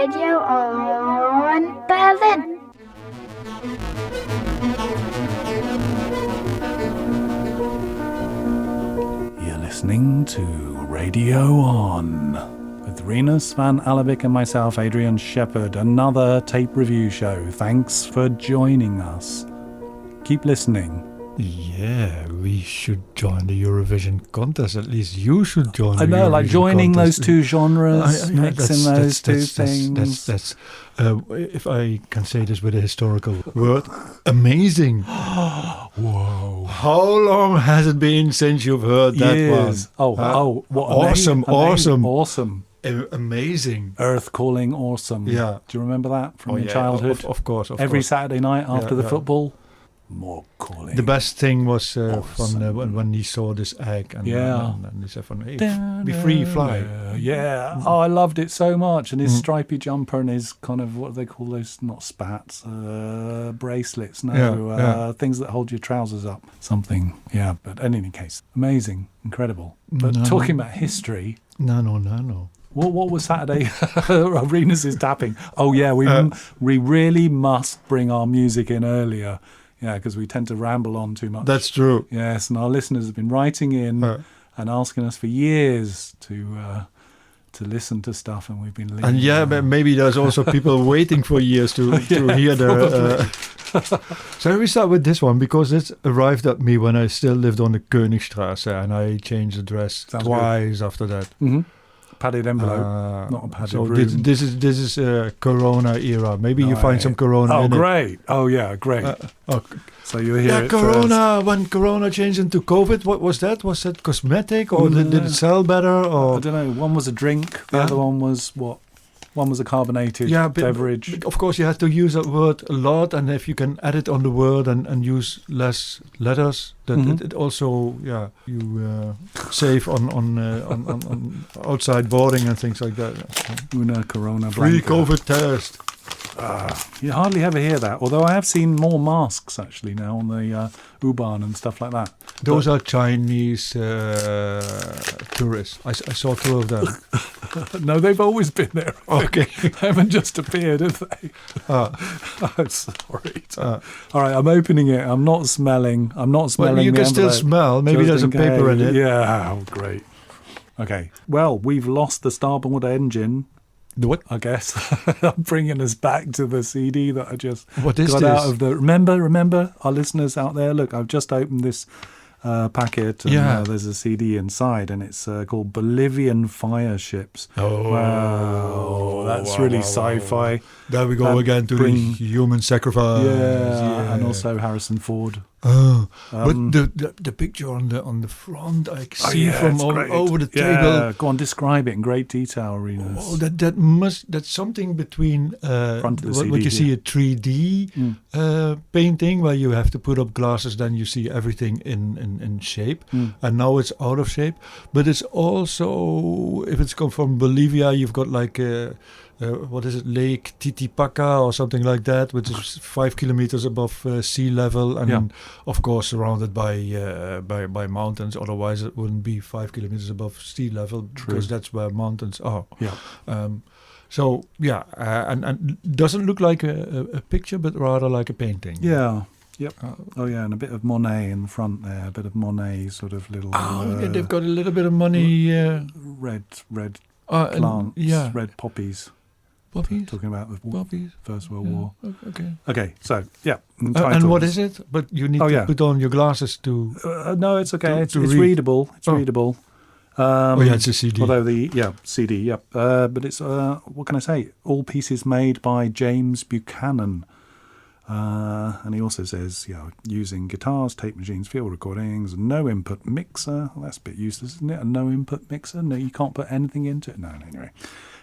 radio on Berlin. You're listening to Radio On with Rinus van Alabik and myself, Adrian Shepherd. Another tape review show. Thanks for joining us. Keep listening. Yeah, we should join the Eurovision contest. At least you should join the Eurovision contest. I know, like joining those two genres, mixing those two things. That's if I can say this with a historical word, amazing. Whoa. How long has it been since you've heard that Years. one? What awesome. Amazing. Earth calling awesome. Yeah. Do you remember that from your childhood? Of course. Every Saturday night after the football? Mork calling. The best thing was awesome. when he saw this egg and he said, hey, be free, fly. Yeah. Oh, I loved it so much. And his stripy jumper and his kind of, what do they call those? Not spats, bracelets. No, things that hold your trousers up. Something. Yeah. But in any case, amazing, incredible. But talking about history. No. What was Saturday? Rinus is tapping. Oh, yeah, we really must bring our music in earlier. Yeah, because we tend to ramble on too much. That's true. Yes, and our listeners have been writing in and asking us for years to listen to stuff, and we've been listening. And but maybe there's also people waiting for years to hear the... So we start with this one, because it arrived at me when I still lived on the Königstrasse, and I changed address twice after that. Mm-hmm. Padded envelope, not a padded room. This is Corona era. Maybe you find some Corona in great. It. Oh, yeah, great. So you hear it Corona, first. When Corona changed into COVID, what was that? Was that cosmetic, or did it sell better? Or I don't know. One was a drink. The other one was what? One was a carbonated beverage. Of course, you have to use that word a lot, and if you can edit on the word and use less letters, that it also you save on outside boarding and things like that. Una Corona free Blanca. COVID test. You hardly ever hear that, although I have seen more masks actually now on the U-Bahn and stuff like that. Those are Chinese tourists. I saw two of them. No, they've always been there. Okay. They haven't just appeared, have they? I'm sorry. All right, I'm opening it. I'm not smelling. Well, you can still smell. Maybe there's a paper in it. Yeah, great. Okay. Well, we've lost the starboard engine. What? I guess. I'm bringing us back to the CD that I just got out of the... Remember, our listeners out there, look, I've just opened this packet and there's a CD inside, and it's called Bolivian Fire Ships. Oh, wow. That's really sci-fi. There we go again to the human sacrifice. Yeah, and also Harrison Ford. But the picture on the front, I see from over the table. Go on, describe it in great detail, Rinus. Oh, that's something between front of the CD, what you see a 3D painting where you have to put up glasses, then you see everything in shape, and now it's out of shape. But it's also, if it's come from Bolivia, you've got like what is it, Lake Titicaca or something like that, which is 5 kilometers above sea level, and of course surrounded by mountains. Otherwise, it wouldn't be 5 kilometers above sea level. True. Because that's where mountains are. Yeah. And doesn't look like a picture, but rather like a painting. Yeah. Yep. And a bit of Monet in the front there. A bit of Monet, sort of little. They've got a little bit of money. Red plants. Red poppies. Poppies? Talking about the First World War. Okay, so, and what is it? But you need to put on your glasses to... no, it's okay. It's readable. It's readable. It's a CD. Although CD, but it's, what can I say? All pieces made by James Buchanan. And he also says, using guitars, tape machines, field recordings, no input mixer. Well, that's a bit useless, isn't it? A no input mixer? No, you can't put anything into it. No, anyway.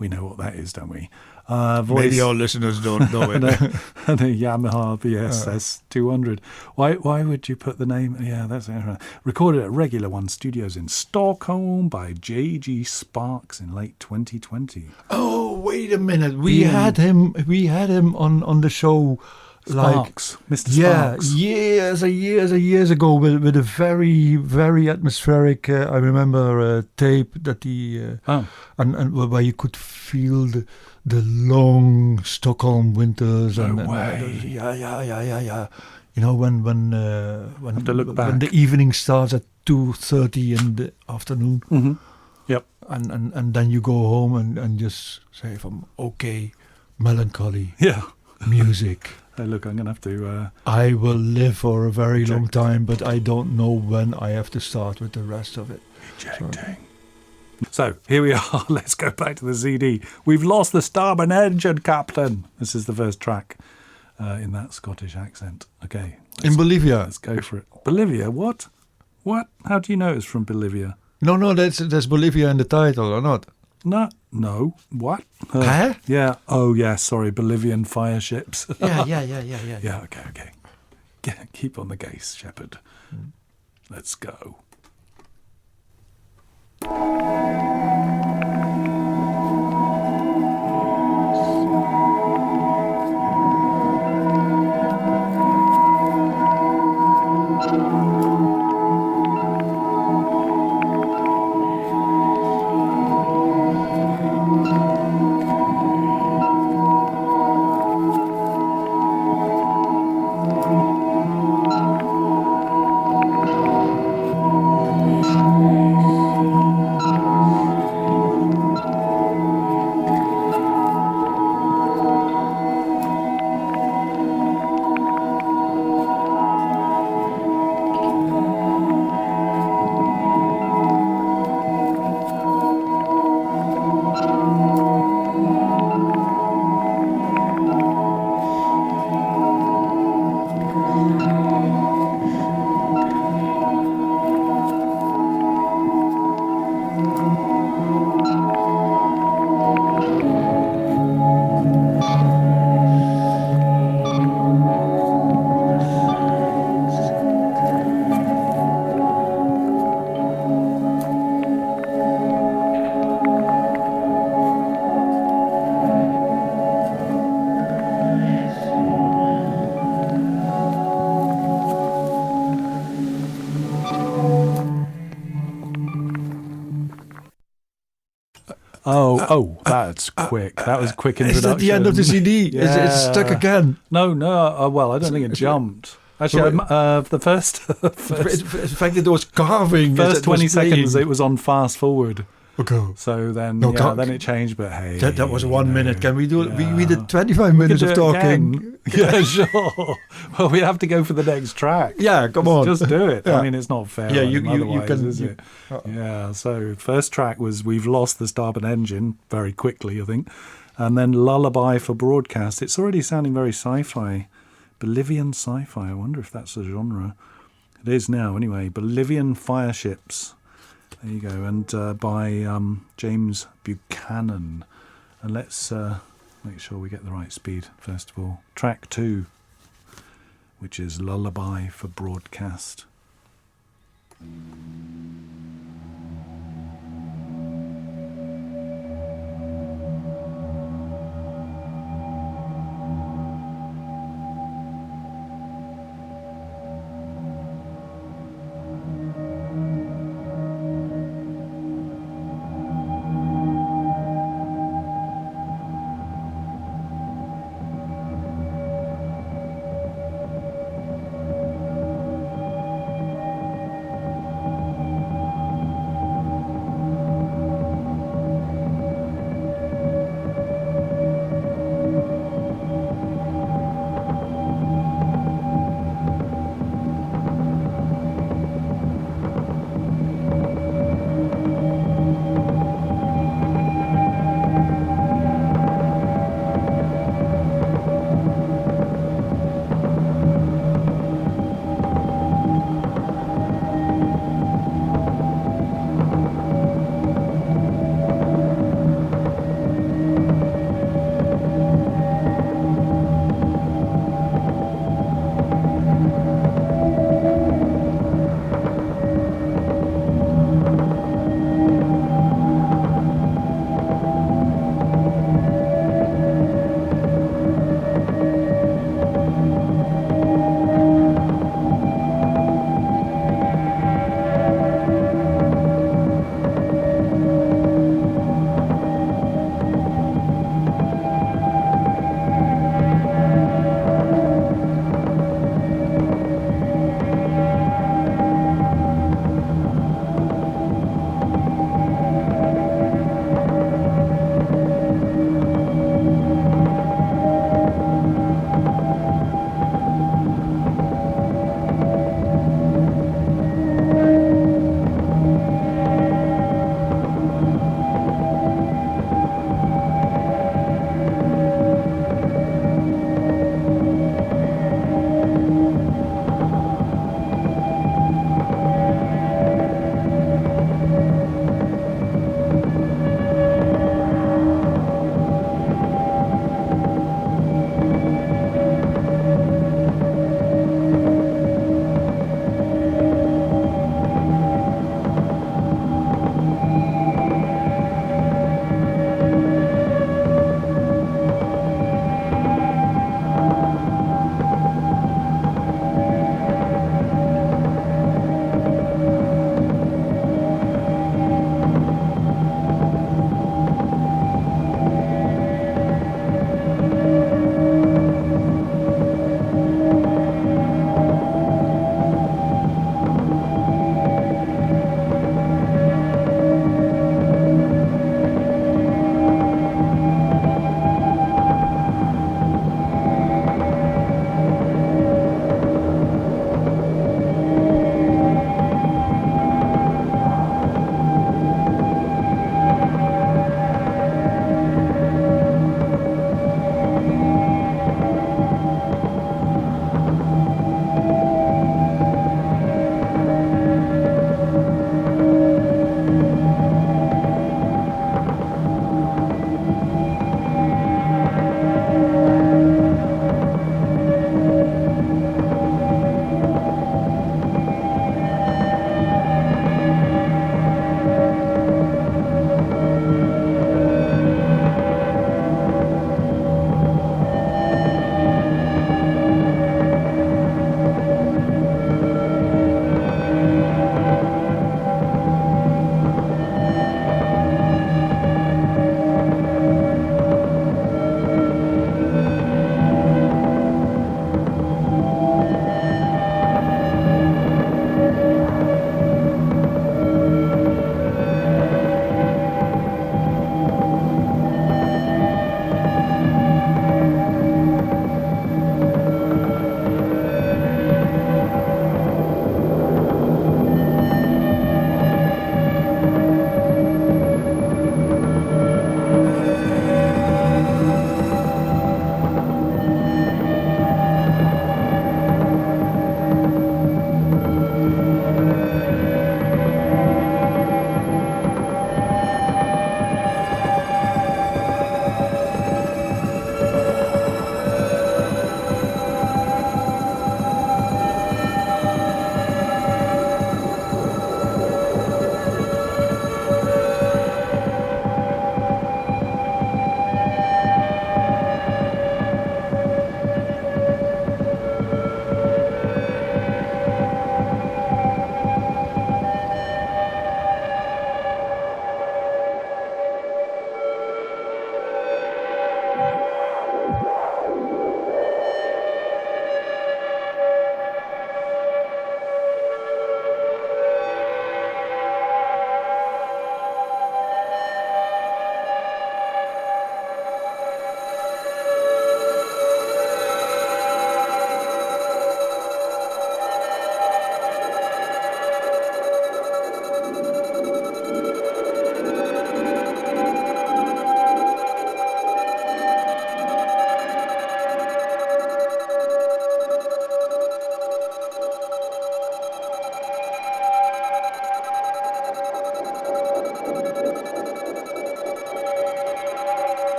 We know what that is, don't we? Maybe our listeners don't know it. and a Yamaha VSS 200. Why would you put the name? Yeah, that's it. Recorded at Regular One Studios in Stockholm by J.G. Sparks in late 2020. Oh, wait a minute. We had him on the show. Sparks, Mr. Sparks. Years ago with a very, very atmospheric, I remember, tape that he, and where you could feel the long Stockholm winters. No way. Yeah. You know, when Have to look back. when the evening starts at 2:30 in the afternoon, Mm-hmm. Yep. and then you go home and just say, okay, melancholy Yeah. music. Hey, look, I'm going to have to... I will live for a very long Eject. time, but I don't know when I have to start with the rest of it. Ejecting. So, here we are. Let's go back to the CD. We've lost the starboard engine, Captain. This is the first track in that Scottish accent. Okay. In Bolivia. Let's go for it. Bolivia? What? What? How do you know it's from Bolivia? No, there's Bolivia in the title, or not? No. What? Huh? Yeah. Oh, yeah. Sorry. Bolivian fire ships. Yeah. Yeah, okay. Keep on the case, Shepherd. Let's go. Oh, that's quick. That was a quick introduction. Is that the end of the CD? Yeah. It's stuck again. No. Well, I don't think it jumped. Actually, the first In fact, it was carving. first 20 seconds, it was on fast forward. Okay. So then, No, then it changed. But hey, That was 1 minute. Can we do it? Yeah. We did 25 minutes do of it talking. again. Yeah, sure. Well, we have to go for the next track. Yeah, come on. Just do it. Yeah. I mean, it's not fair. Yeah, on you him can. otherwise, is it? Yeah. So first track was "We've Lost the Starboard Engine" very quickly, I think, and then "Lullaby for Broadcast." It's already sounding very sci-fi, Bolivian sci-fi. I wonder if that's a genre. It is now, anyway. Bolivian fire ships. There you go, and by James Buchanan. And let's make sure we get the right speed first of all. Track 2, which is Lullaby for Broadcast.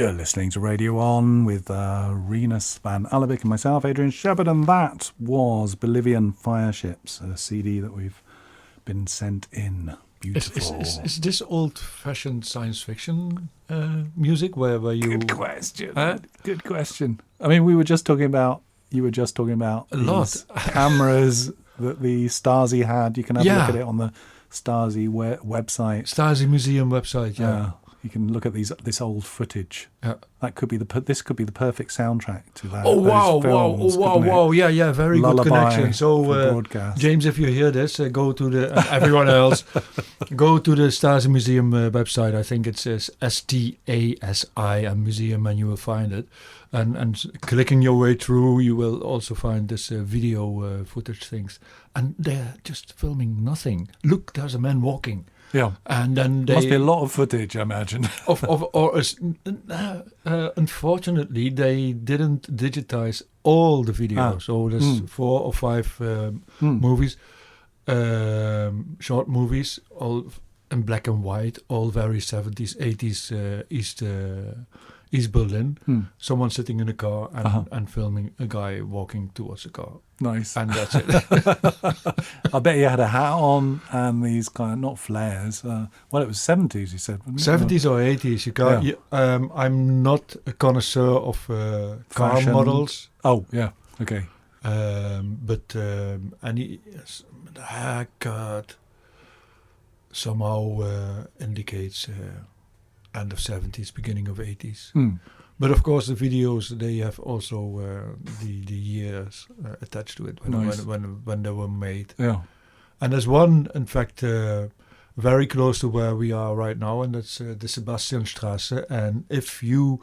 You're listening to Radio On with Rinus van Alabik and myself, Adrian Shepard, and that was Bolivian Fireships, a CD that we've been sent in. Beautiful. Is this old-fashioned science fiction music where you... Good question. Good question. I mean, you were just talking about A lot. cameras that the Stasi had. You can have a look at it on the Stasi website. Stasi Museum website, yeah. You can look at this old footage. Yeah. That could be this could be the perfect soundtrack to that. Oh wow, those films, wow! Yeah, very Lullaby good connection. So, broadcast. James, if you hear this, go to the everyone else, go to the Stasi Museum website. I think it says STASI and Museum, and you will find it. And clicking your way through, you will also find this video footage things, and they're just filming nothing. Look, there's a man walking. Yeah, and then must be a lot of footage, I imagine. Unfortunately, they didn't digitize all the videos. So there's 4 or 5 movies, short movies, all in black and white, all very 70s, 80s East Berlin. Someone sitting in a car and filming a guy walking towards a car. Nice. And that's it. I bet he had a hat on and these kind of, not flares. Well, it was 70s, you said. Wasn't it? 70s or 80s. You can't. Yeah. I'm not a connoisseur of car Fashion models. Oh, yeah. Okay. But any haircut somehow indicates end of 70s, beginning of 80s. But of course, the videos, they have also the years attached to it when they were made. Yeah. And there's one, in fact, very close to where we are right now, and that's the Sebastianstraße. And if you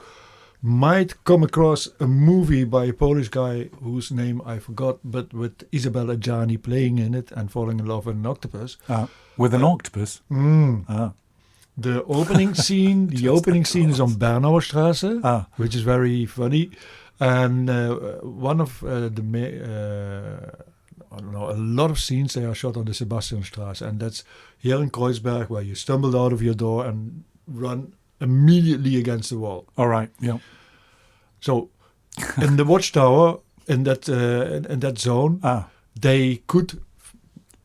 might come across a movie by a Polish guy whose name I forgot, but with Isabella Gianni playing in it and falling in love with an octopus. With an octopus? The opening scene, is on Bernauerstraße, which is very funny, and one of a lot of scenes they are shot on the Sebastianstraße, and that's here in Kreuzberg, where you stumbled out of your door and run immediately against the wall. All right, yeah. So, in the watchtower in that zone, they could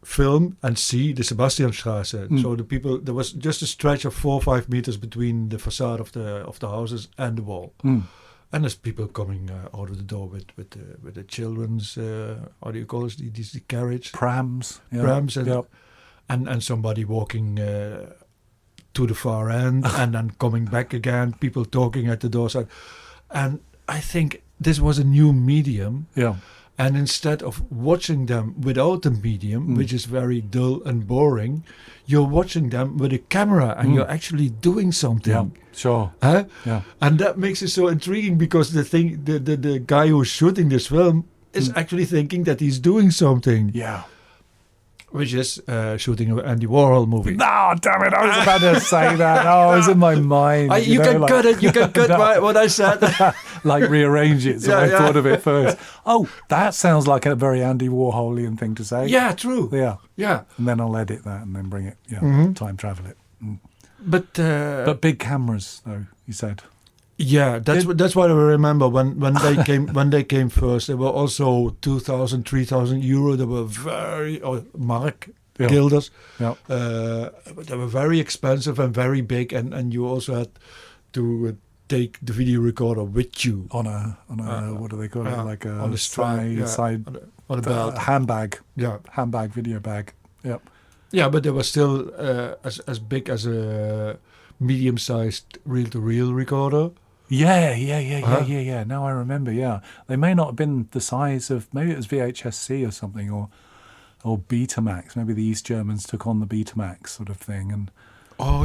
film and see the Sebastianstraße. So the people, there was just a stretch of 4 or 5 meters between the facade of the houses and the wall. And there's people coming out of the door with the children's how do you call it? The carriage, prams, and somebody walking to the far end and then coming back again. People talking at the doorside, and I think this was a new medium. Yeah. And instead of watching them without the medium, which is very dull and boring, you're watching them with a camera and you're actually doing something. Yeah, sure. Huh? Yeah. And that makes it so intriguing because the guy who's shooting this film is actually thinking that he's doing something. Yeah. Which is shooting an Andy Warhol movie. No, damn it! I was about to say that. Oh, it was in my mind. You can cut it. You can cut what I said. Like rearrange it. So I thought of it first. Oh, that sounds like a very Andy Warholian thing to say. Yeah, true. Yeah. And then I'll edit that and then bring it. Yeah, time travel it. But big cameras, though. You said. Yeah, that's what I remember when they came first. They were also 2,000, 3,000 euro. They were very mark guilders. Yeah. They were very expensive and very big, and you also had to take the video recorder with you on a what do they call it? Like a on a side on a belt handbag. Yeah, handbag, video bag. Yep. Yeah, but they were still as big as a medium-sized reel-to-reel recorder. Yeah. Now I remember. Yeah, they may not have been the size of, maybe it was VHS-C or something, or Betamax. Maybe the East Germans took on the Betamax sort of thing, and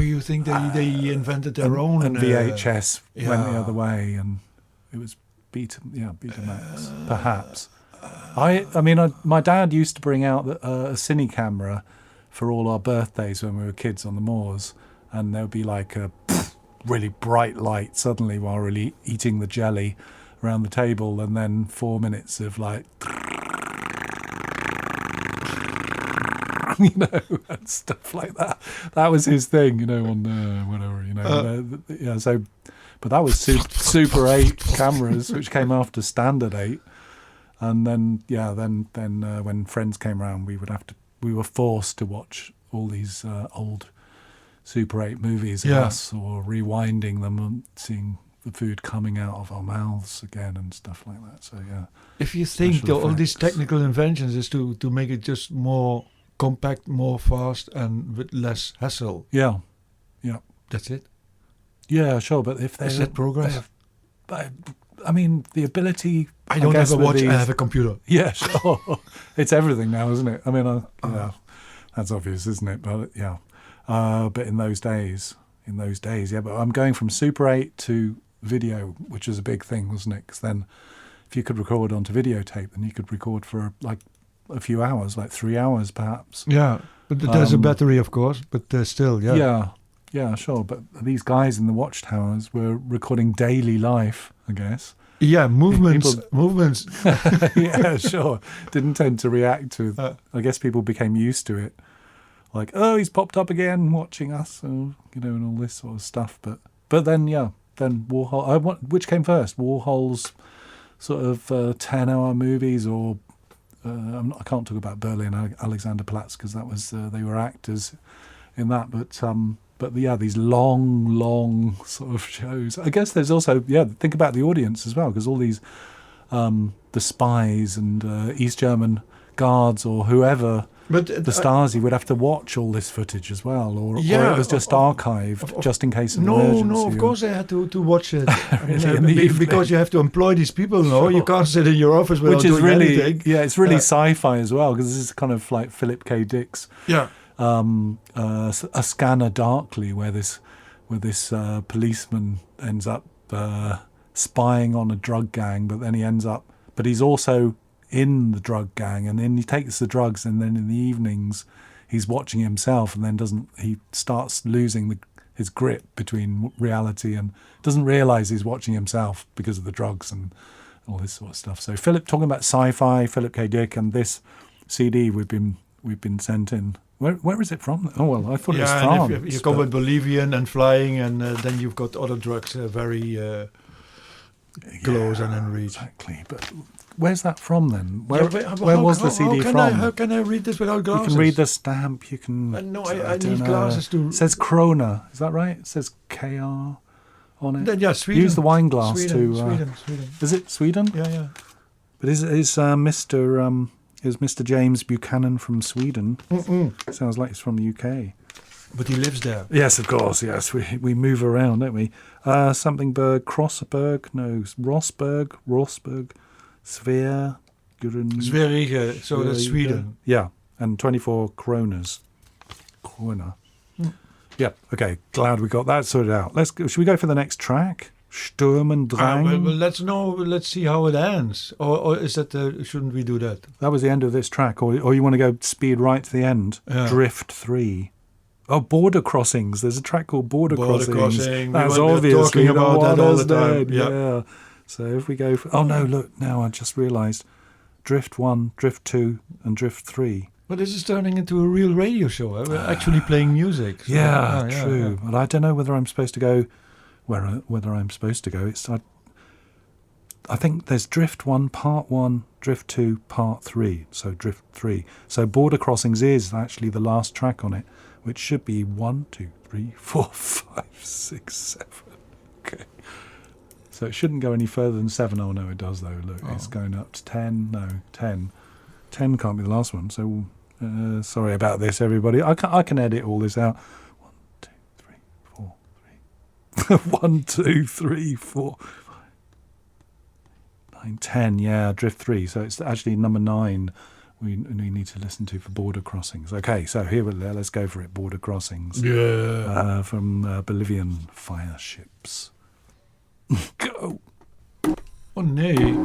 you think they invented their own? And VHS went the other way, and it was Betamax, perhaps. My dad used to bring out a cine camera for all our birthdays when we were kids on the moors, and there would be like a really bright light suddenly while really eating the jelly around the table, and then 4 minutes of like and stuff like that. That was his thing, on whatever, so But that was Super 8 cameras, which came after Standard 8. And then, when friends came around, we were forced to watch all these old Super 8 movies of us, or rewinding them and seeing the food coming out of our mouths again and stuff like that. So, yeah. If you think all these technical inventions is to make it just more compact, more fast, and with less hassle. Yeah. That's it. Yeah, sure, but if is that progress? I mean, the ability... I don't have a watch, I have a computer. Yeah, sure. It's everything now, isn't it? I mean, that's obvious, isn't it? But, yeah. But in those days, but I'm going from Super 8 to video, which is a big thing, wasn't it? Because then if you could record onto videotape, then you could record for, like, a few hours, like 3 hours, perhaps. Yeah, but there's a battery, of course, but still, yeah. Yeah, sure. But these guys in the watchtowers were recording daily life, I guess. Yeah, movements. Yeah, sure. Didn't tend to react to. I guess people became used to it. Like, oh, he's popped up again, watching us, and all this sort of stuff. But then Warhol. Which came first? Warhol's sort of 10-hour movies, or I can't talk about Berlin Alexanderplatz because that was they were actors in that, but these long sort of shows. I guess there's also, think about the audience as well, because all these, the spies and East German guards or whoever, but the Stasi would have to watch all this footage as well, or it was just archived just in case of emergency. No, of course they had to watch it. Because you have to employ these people, no? You can't sit in your office without doing anything. Yeah, it's really sci-fi as well, because this is kind of like Philip K. Dick's. Yeah. A Scanner Darkly, where this policeman ends up spying on a drug gang, but then he's also in the drug gang, and then he takes the drugs, and then in the evenings he's watching himself, and then he starts losing his grip between reality and doesn't realise he's watching himself because of the drugs and all this sort of stuff. So talking about sci-fi, Philip K. Dick, and this CD we've been sent in. Where is it from? Oh, well, I thought it was France. If you go with Bolivian and flying, and then you've got other drugs very close and in reach. Exactly. But where's that from then? Where was the CD from? How can I read this without glasses? You can read the stamp. You can... No, I need glasses to... It says Krona. Is that right? It says KR on it. Then, Sweden. Use the wine glass Sweden. Is it Sweden? Yeah. But is Mr. Is Mr. James Buchanan from Sweden? Sounds like he's from the UK. But he lives there. Yes, of course, yes. We move around, don't we? Somethingberg, Kreuzberg, no, Rossberg, Sverige, so that's Sweden. Yeah, and 24 Krona. Yeah, okay, glad we got that sorted out. Should we go for the next track? Sturm und Drang. Let's see how it ends. Or is that shouldn't we do that? That was the end of this track, or you want to go speed right to the end? Yeah. Drift 3. Oh, Border Crossings. There's a track called Border Crossings. That's obviously talking about that all the time. Yeah. So if we go for... Oh, no, look, now I just realised. Drift 1, Drift 2, and Drift 3. But this is turning into a real radio show. We're actually playing music. So, true. Yeah. But I don't know whether I'm supposed to go... Whether I'm supposed to go. I think there's Drift 1, Part 1, Drift 2, Part 3. So Drift 3. So Border Crossings is actually the last track on it, which should be 1, 2, 3, 4, 5, 6, 7. Okay. So it shouldn't go any further than 7. Oh, no, it does, though. Look, it's going up to 10. No, 10. 10 can't be the last one. So sorry about this, everybody. I can edit all this out. 1, 2, 3, 4, 5, 9, 10. Yeah, Drift 3. So it's actually number 9 we need to listen to for Border Crossings. Okay, so let's go for it. Border Crossings. Yeah. From Bolivian Fire Ships. Go. Oh, nee.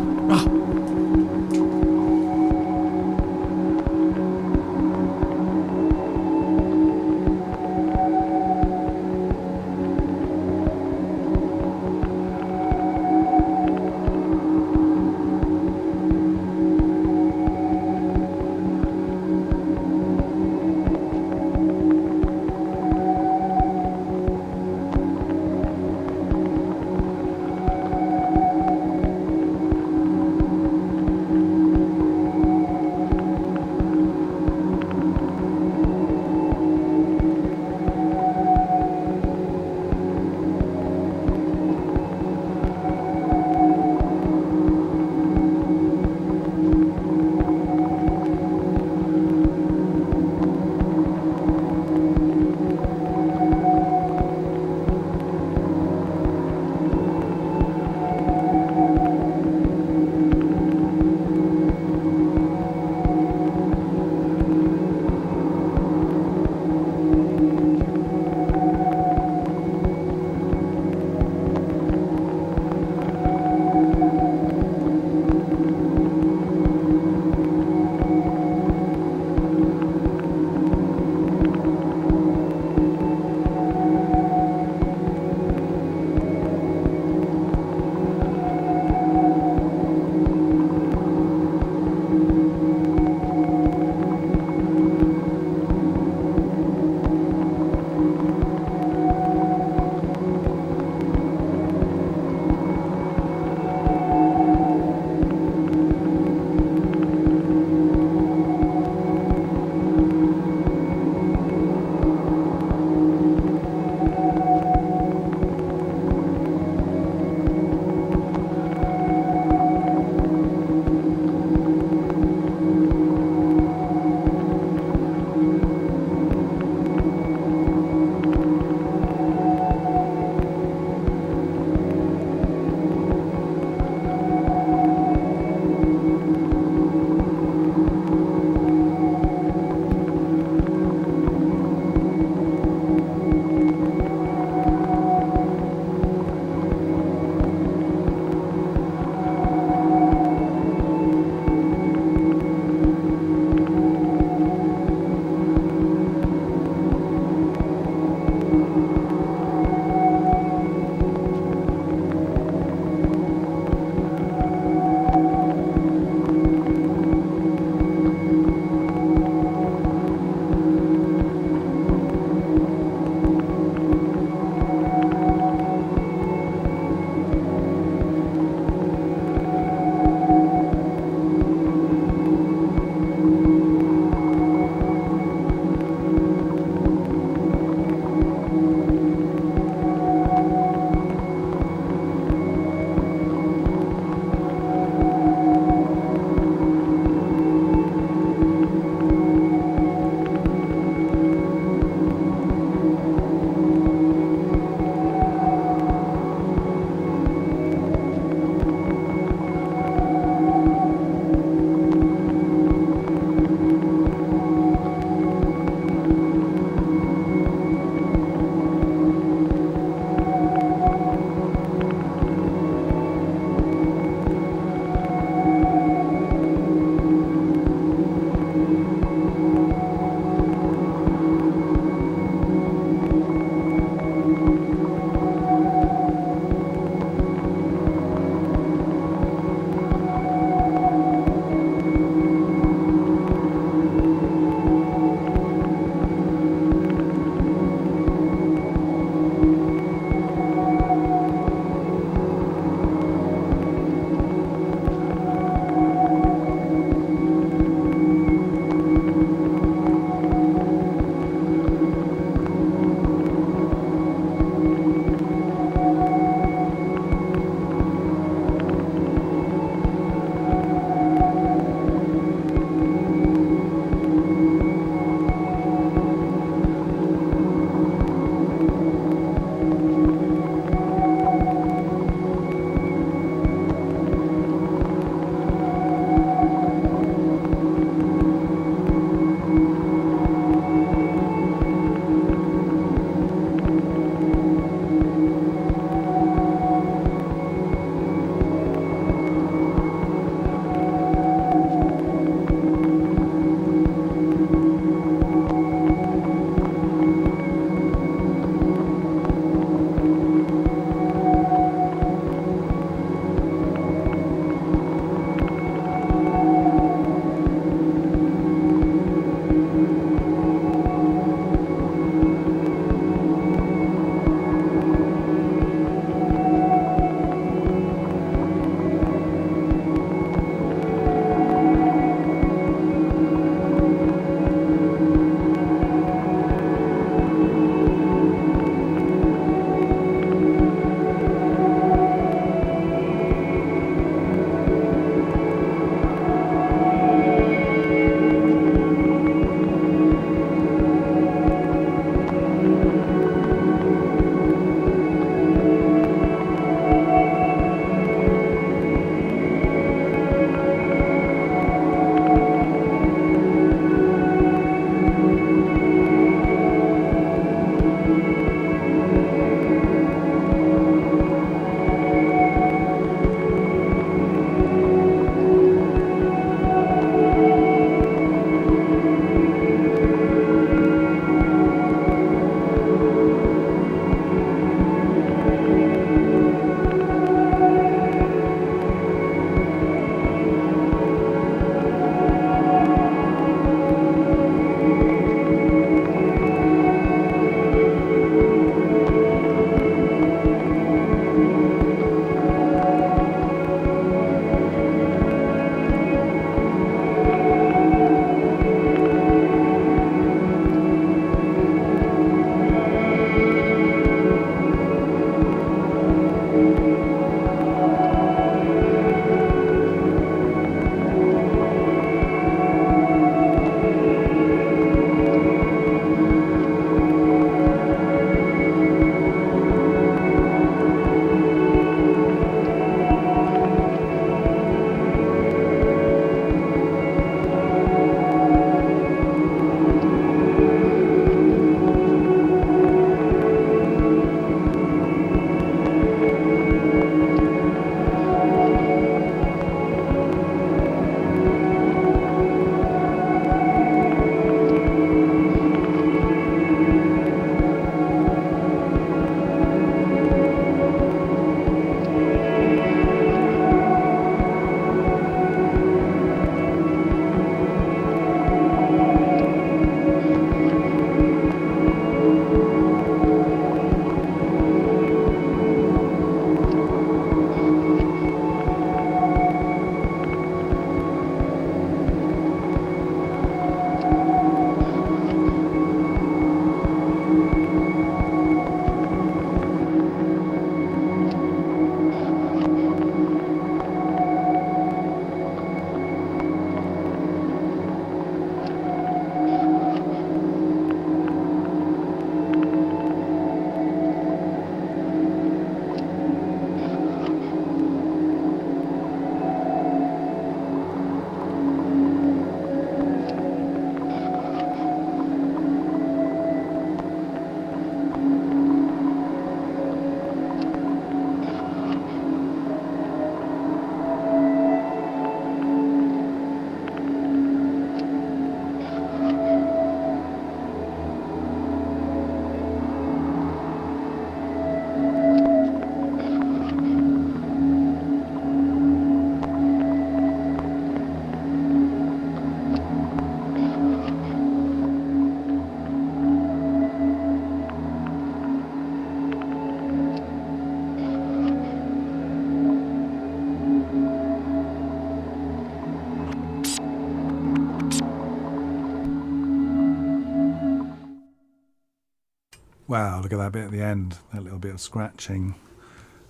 Wow, look at that bit at the end. That little bit of scratching.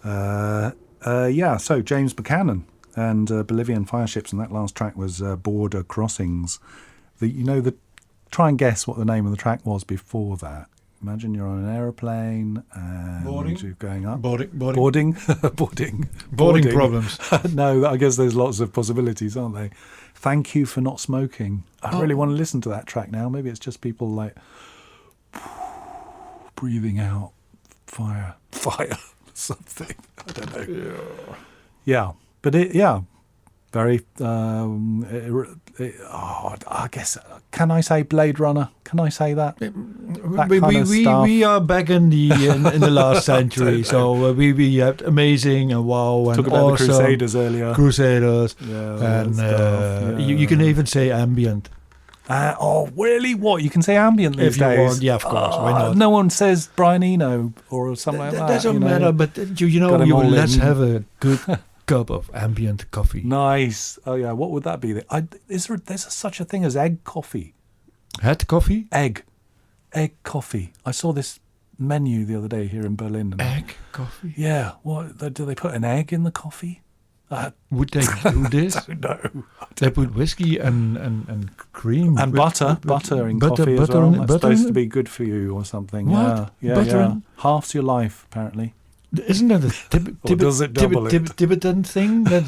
So James Buchanan and Bolivian Fireships, and that last track was Border Crossings. Try and guess what the name of the track was before that. Imagine you're on an aeroplane and you're going up. Boarding problems. No, I guess there's lots of possibilities, aren't they? Thank You for Not Smoking. I really want to listen to that track now. Maybe it's just people like breathing out fire, something. I don't know. Yeah, but very. I guess. Can I say Blade Runner? Can I say that? We are back in the last century, so we had amazing and wow and talk about awesome. the Crusaders earlier. Crusaders, and you can even say ambient. Really? What? You can say ambient these days? You want, yeah, of course. Why not? No one says Brian Eno or something like that. That doesn't matter, but let's have a good cup of ambient coffee. Nice. Oh yeah. What would that be? There's such a thing as egg coffee. Head coffee? Egg coffee. I saw this menu the other day here in Berlin. Egg coffee? Yeah. What do they put an egg in the coffee? Would they do this? I don't know. They put whiskey and cream and butter in coffee as well. That's supposed to be good for you or something. What? Yeah. Butter? Halves your life apparently. Isn't that a Tibetan thing that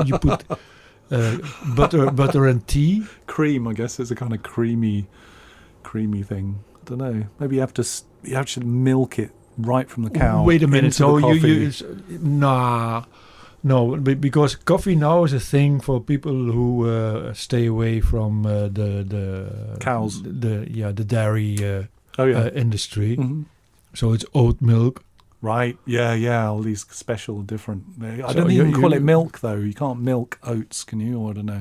you put butter and tea? Cream, I guess, is a kind of creamy thing. I don't know. Maybe you have to milk it right from the cow. Wait a minute. So no, because coffee now is a thing for people who stay away from the cows. The dairy industry. Mm-hmm. So it's oat milk. Right, yeah, all these special different... I don't think you can call it milk, though. You can't milk oats, can you? Or I don't know,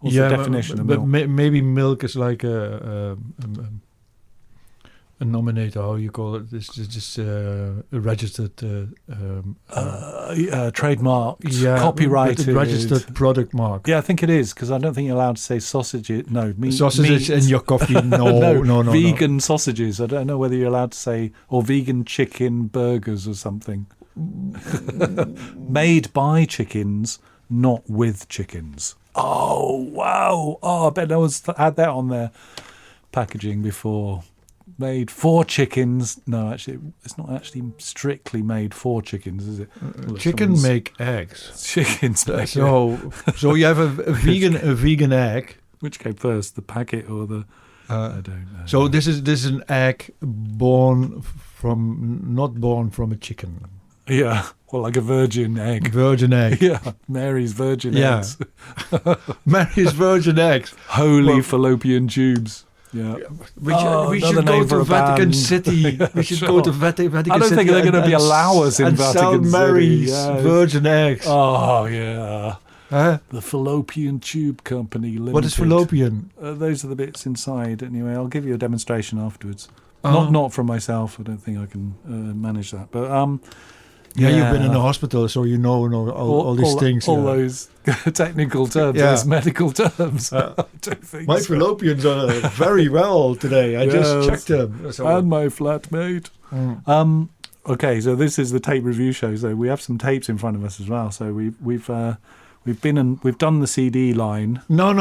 What's the definition of milk? But maybe milk is like a nominator, how you call it? This is just a registered... trademarked, copyrighted. Registered product mark. Yeah, I think it is, because I don't think you're allowed to say sausages. No, sausages in your coffee. No. Vegan sausages. I don't know whether you're allowed to say, or vegan chicken burgers or something. Made by chickens, not with chickens. Oh, wow. Oh, I bet no one's had that on their packaging before. Made for chickens. No, actually, it's not actually strictly made for chickens, is it? Chicken make eggs. Chickens make So you have a vegan egg. Which came first, the packet or the? I don't know. So this is an egg not born from a chicken. Yeah, well, like a virgin egg. Virgin egg. Yeah, Mary's virgin eggs. Mary's virgin eggs. Holy fallopian tubes. Yeah. We should go to Vatican City. We should go to Vatican City. I don't think they're going to allow us in Vatican City. Sell Mary's virgin eggs. Oh, yeah. The Fallopian Tube Company Limited. What is fallopian? Those are the bits inside. Anyway, I'll give you a demonstration afterwards. Not from myself. I don't think I can manage that. But you've been in the hospital, so you know all these things. All those technical terms, those medical terms. I don't think my fallopians are very well today. I just checked them. And my flatmate. Okay, so this is the tape review show. So we have some tapes in front of us as well. So we've done the CD line. No.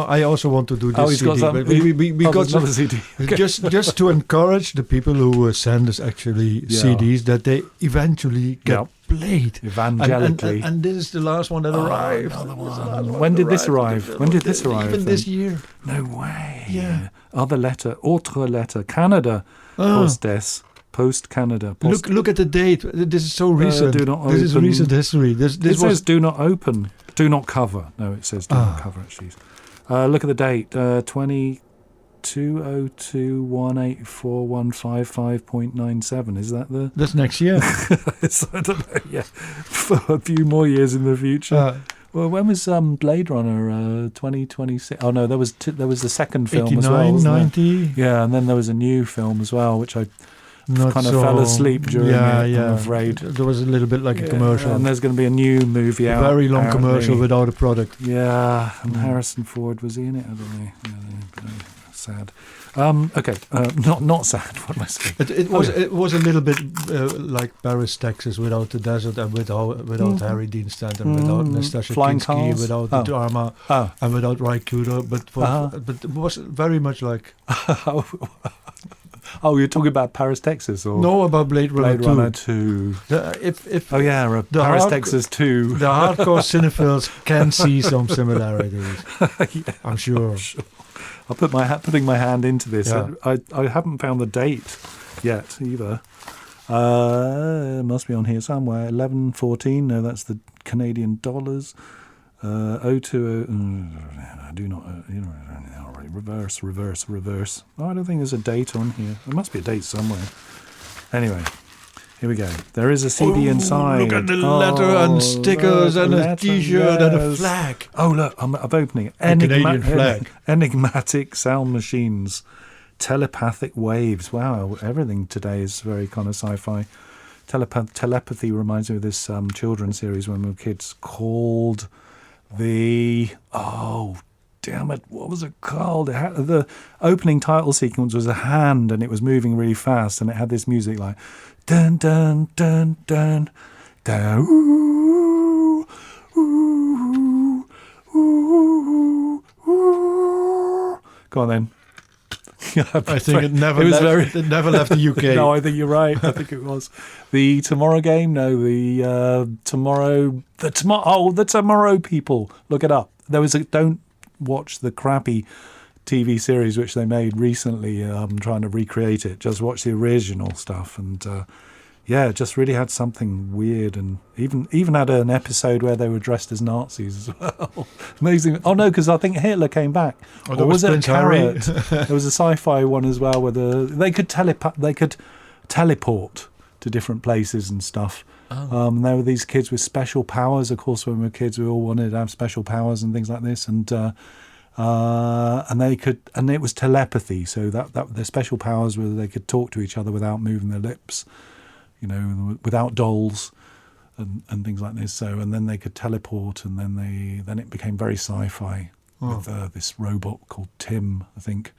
I also want to do this CD. We got another CD. Okay. just to encourage the people who send us actually CDs that they eventually get played evangelically. And this is the last one that arrived. When did this arrive? Even this year. No way. Yeah. Autre letter. Canada. Post Canada. Look at the date. This is so recent. This is recent history. This says do not open. Do not cover. No, it says do not cover, actually. Look at the date. 2202184155.97. Is that the... That's next year. I don't know, yeah. For a few more years in the future. Well, when was Blade Runner? 2026? Oh, no, there was the second film as well, 90. Yeah, and then there was a new film as well, which I... fell asleep during it, I'm afraid. There was a little bit like a commercial. And there's going to be a new movie out. A very long commercial without a product. Yeah, and Harrison Ford, was he in it? I don't know. sad. Okay, not sad. What am I saying? It was a little bit like Paris, Texas, without the desert and without Harry Dean Stanton, without Nastasia Flying Kinski, cars? without the drama, and without Raikudo. But it was very much like Oh, you're talking about Paris, Texas, or no, about Blade Runner 2. The Paris, Texas 2. The hardcore cinephiles can see some similarities. Yeah, I'm sure. I'll putting my hand into this. Yeah. I haven't found the date yet either. It must be on here somewhere. 11/14. No, that's the Canadian dollars. 020. I do not. Reverse. Oh, I don't think there's a date on here. There must be a date somewhere. Anyway, here we go. There is a CD inside. Look at the letter and stickers and a T-shirt and a flag. Oh, look, I'm opening it. Canadian flag. Enigmatic sound machines. Telepathic waves. Wow, everything today is very kind of sci-fi. Telepathy reminds me of this children's series when we were kids called damn it, what was it called? The opening title sequence was a hand and it was moving really fast and it had this music like dun dun dun dun dun ooh, ooh, ooh, ooh. Go on then. I think it never left the UK. No, I think you're right. I think it was the Tomorrow game. No, the Tomorrow people. Look it up. There was don't watch the crappy TV series which they made recently. Trying to recreate it. Just watch the original stuff, and it just really had something weird, and even had an episode where they were dressed as Nazis as well. Amazing. Oh no, because I think Hitler came back. Or was it a carrot? There was a sci-fi one as well where they could teleport to different places and stuff. Oh. There were these kids with special powers. Of course, when we were kids, we all wanted to have special powers and things like this. And they could, and it was telepathy. So that their special powers were they could talk to each other without moving their lips, without dolls and things like this. So, and then they could teleport, and then it became very sci-fi with this robot called Tim, I think.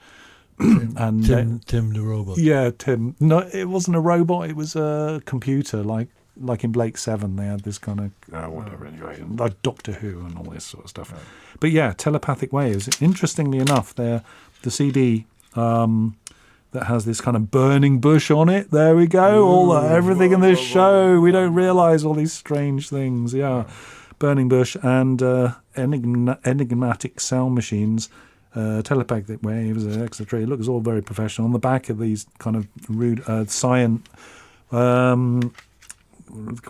And Tim the robot. Yeah, Tim. No, it wasn't a robot. It was a computer, like in Blake 7. They had this kind of whatever, anyway, like Doctor Who and all this sort of stuff. Right. But yeah, telepathic waves. Interestingly enough, they're the CD that has this kind of burning bush on it. There we go. Everything in this show. We don't realise all these strange things. Yeah, burning bush and enigmatic sound machines. Telepathic waves, etc. It looks all very professional. On the back of these kind of rude science, called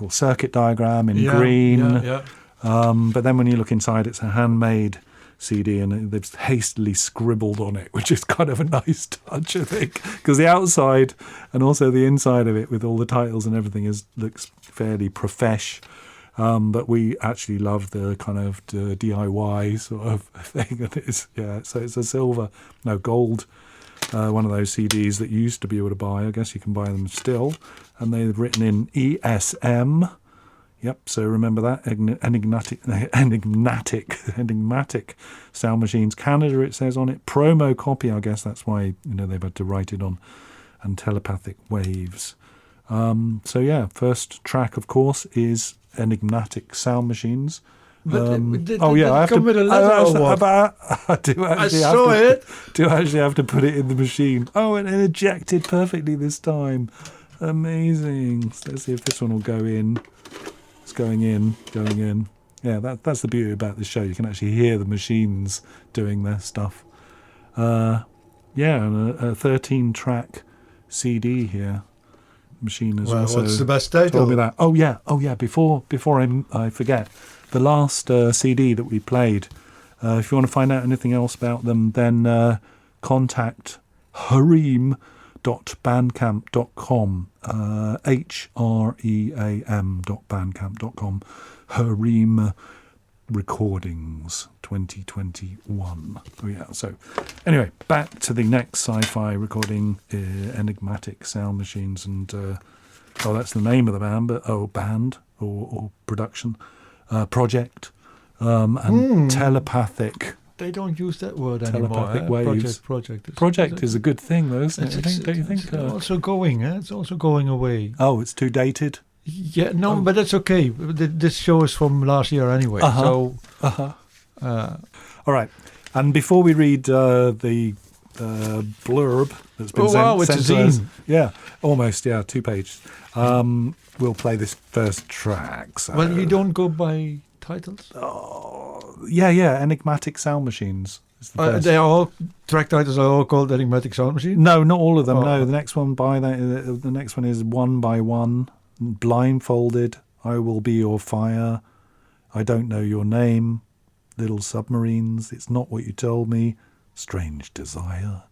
circuit diagram in green. But then when you look inside, it's a handmade CD, and they've hastily scribbled on it, which is kind of a nice touch, I think, because the outside and also the inside of it, with all the titles and everything, looks fairly profesh. But we actually love the kind of DIY sort of thing. So it's a gold, one of those CDs that you used to be able to buy. I guess you can buy them still. And they've written in ESM. Yep, so remember that. Enigmatic sound machines. Canada, it says on it. Promo copy, I guess that's why they've had to write it on. And telepathic waves. First track, of course, is Enigmatic sound machines. But I have to. With a letter or what? I do actually have to put it in the machine. Oh, and it ejected perfectly this time. Amazing. So let's see if this one will go in. It's going in. Yeah, that's the beauty about this show. You can actually hear the machines doing their stuff. And a 13-track CD here. Machine as well. What's the best title? Told me that. Oh yeah. Before I forget, the last CD that we played. If you want to find out anything else about them, then contact hareem.bandcamp.com. HREAM.bandcamp.com. Hareem Recordings 2021. Oh yeah. So anyway, back to the next sci-fi recording, Enigmatic sound machines, and that's the name of the band, but band or production project, and Telepathic. they don't use that word anymore. Telepathic waves. Project is a good thing, though, isn't it? Don't you think? It's also going. It's also going away. Oh, it's too dated. Yeah, no, but that's okay. This show is from last year anyway. So, all right. And before we read the blurb that's been sent it's a to us, zine. almost, 2 pages. We'll play this first track. So. Well, you don't go by titles. Enigmatic Sound Machines. They are all track titles are all called Enigmatic Sound Machine. No, not all of them. No, the next one the next one is One by One, Blindfolded, I Will Be Your Fire, I Don't Know Your Name, Little Submarines, It's Not What You Told Me, Strange Desire,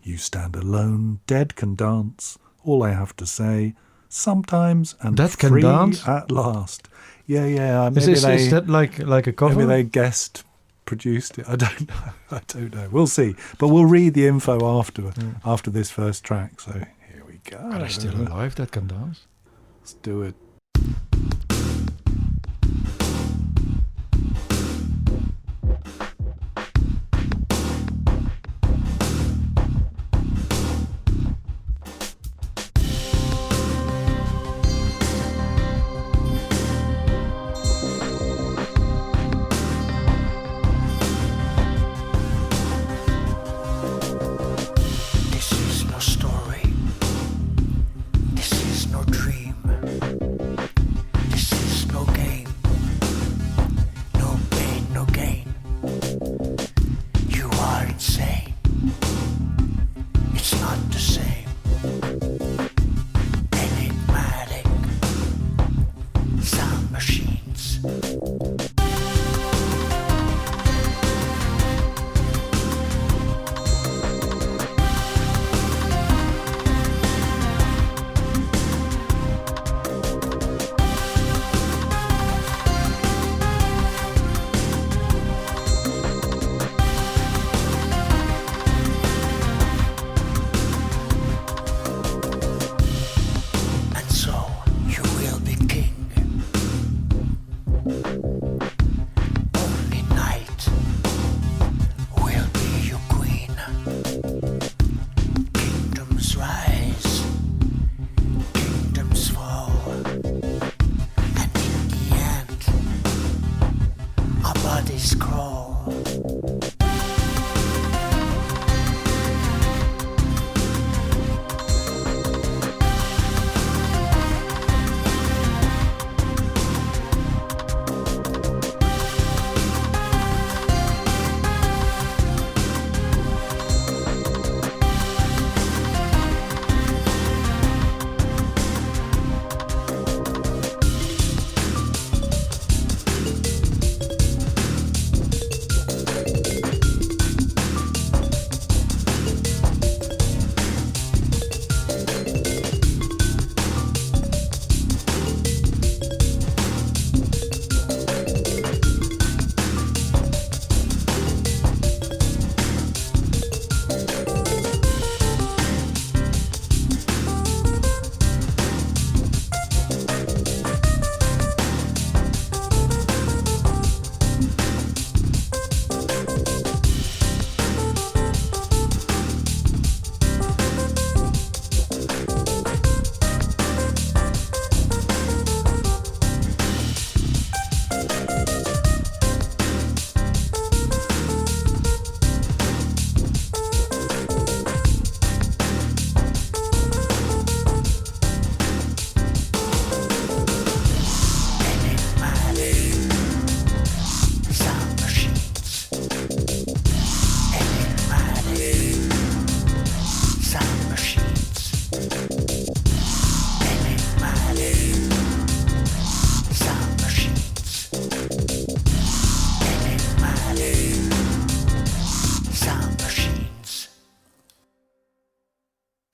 You Stand Alone, Dead Can Dance, All I Have to Say, Sometimes and That Free Can Dance? at Last. Yeah. Is that like a cover? Maybe they guest produced it. I don't know. We'll see. But we'll read the info after this first track. So here we go. Are they still alive that can dance? Let's do it.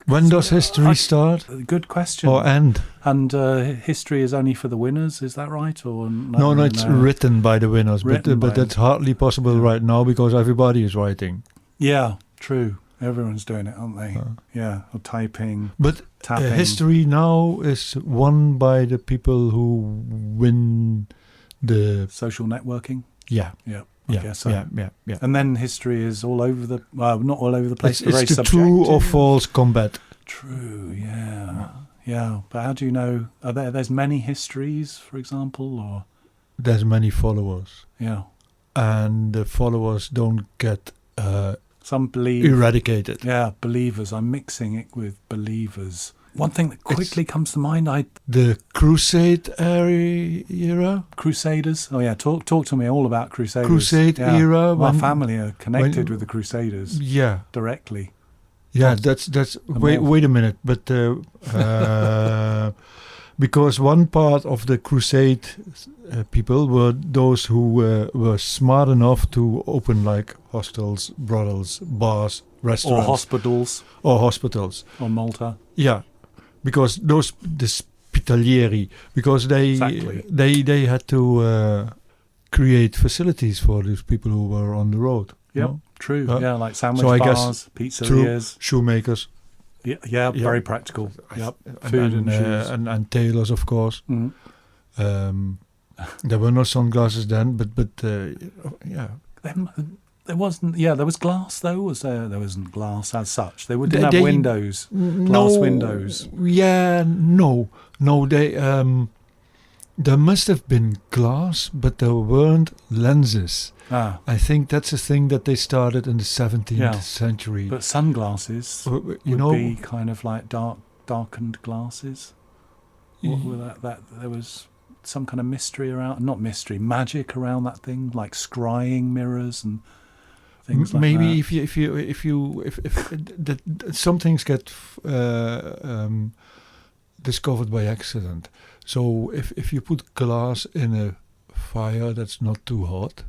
When does history start? Good question. Or end? And history is only for the winners, is that right? Or no, it's written by the winners, but that's hardly possible right now because everybody is writing. Yeah, true. Everyone's doing it, aren't they? Yeah, or typing. But tapping. History now is won by the people who win the social networking. Yeah. Yeah. I guess so. Yeah. And then history is all over the, well, not all over the place, but very It's the subjective. true or false combat. True, yeah. Yeah, but how do you know, there's many histories, for example, or? There's many followers. Yeah. And the followers don't get Some believe. eradicated. Yeah, believers. I'm mixing it with believers. One thing that quickly comes to mind, The Crusade era? Crusaders. Oh yeah, talk to me all about Crusaders. Crusade Yeah. era. My family are connected with the Crusaders Yeah. directly. Yeah, that's wait a minute, but because one part of the Crusade people were those who were smart enough to open like hostels, brothels, bars, restaurants, Or hospitals. On Malta. Yeah, because the Spitalieri, because Exactly. they had to create facilities for these people who were on the road. Yep, no? true. Yeah. Like sandwich So I bars, guess pizzerias. Shoemakers. Yeah, very practical. Yep, and, food and shoes. and tailors, of course. Mhm. There were no sunglasses then, but yeah. There wasn't. Yeah, there was glass though. Was there? There wasn't glass as such. They didn't have They- windows. Glass windows. Yeah, no. There must have been glass, but there weren't lenses. I think that's a thing that they started in the 17th century. But sunglasses you would know, be kind of like darkened glasses. What were that there was some kind of mystery around, not mystery, magic around that thing, like scrying mirrors and things like maybe that. if some things get discovered by accident. So if you put glass in a fire that's not too hot,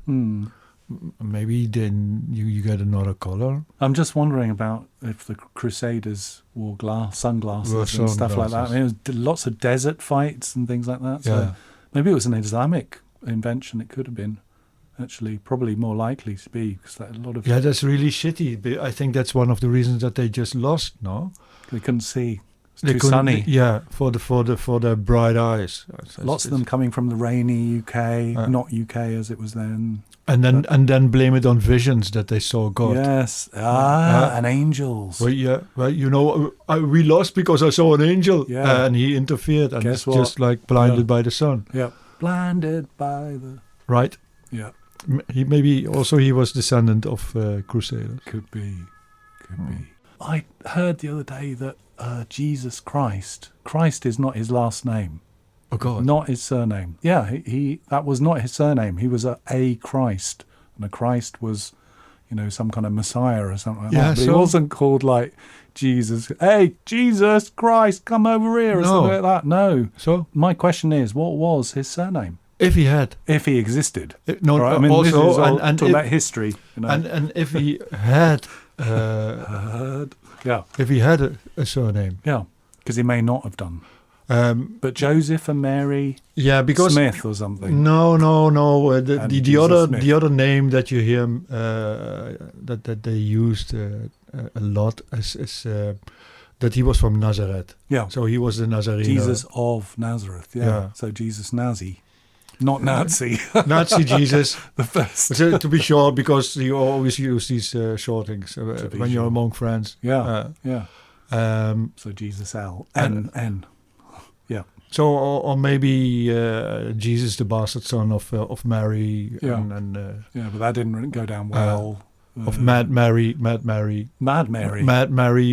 maybe then you get another color. I'm just wondering about if the Crusaders wore sunglasses and stuff like that. I mean, it was lots of desert fights and things like that. So maybe it was an Islamic invention. It could have been, actually, probably more likely to be, because a lot of that's really shitty. But I think that's one of the reasons that they just lost. No, they couldn't see. They Too couldn't- sunny. Yeah, for the bright eyes. Lots of them coming from the rainy UK, not UK as it was then. And then blame it on visions that they saw God. Yes, and angels. Well, we lost because I saw an angel, and he interfered, and Guess it's what? just like blinded by the sun. Yeah, blinded by the. Right. Yeah, He was descendant of Crusaders. could be. I heard the other day that Jesus Christ is not his last name. Oh God! Not his surname. Yeah, he that was not his surname. He was a Christ, and a Christ was, some kind of Messiah or something like that. But he wasn't called like Jesus. Hey, Jesus Christ, come over here or something like that. No. So my question is, what was his surname? If he had, if he existed, no. Right? I mean, also, this is all and talking about history, and if he had, if he had a surname, because he may not have done. But Joseph and Mary, because Smith or something. No. The other name that you hear that they used a lot is that he was from Nazareth. Yeah. So he was the Nazarene. Jesus of Nazareth. Yeah. So Jesus Nazi, not Nazi. Nazi Jesus. The first. To be short, because you always use these shortings when you're among friends. Yeah. So Jesus L. N. Yeah. So, or maybe Jesus, the bastard son of Mary. Yeah. But that didn't go down well. Of Mad Mary,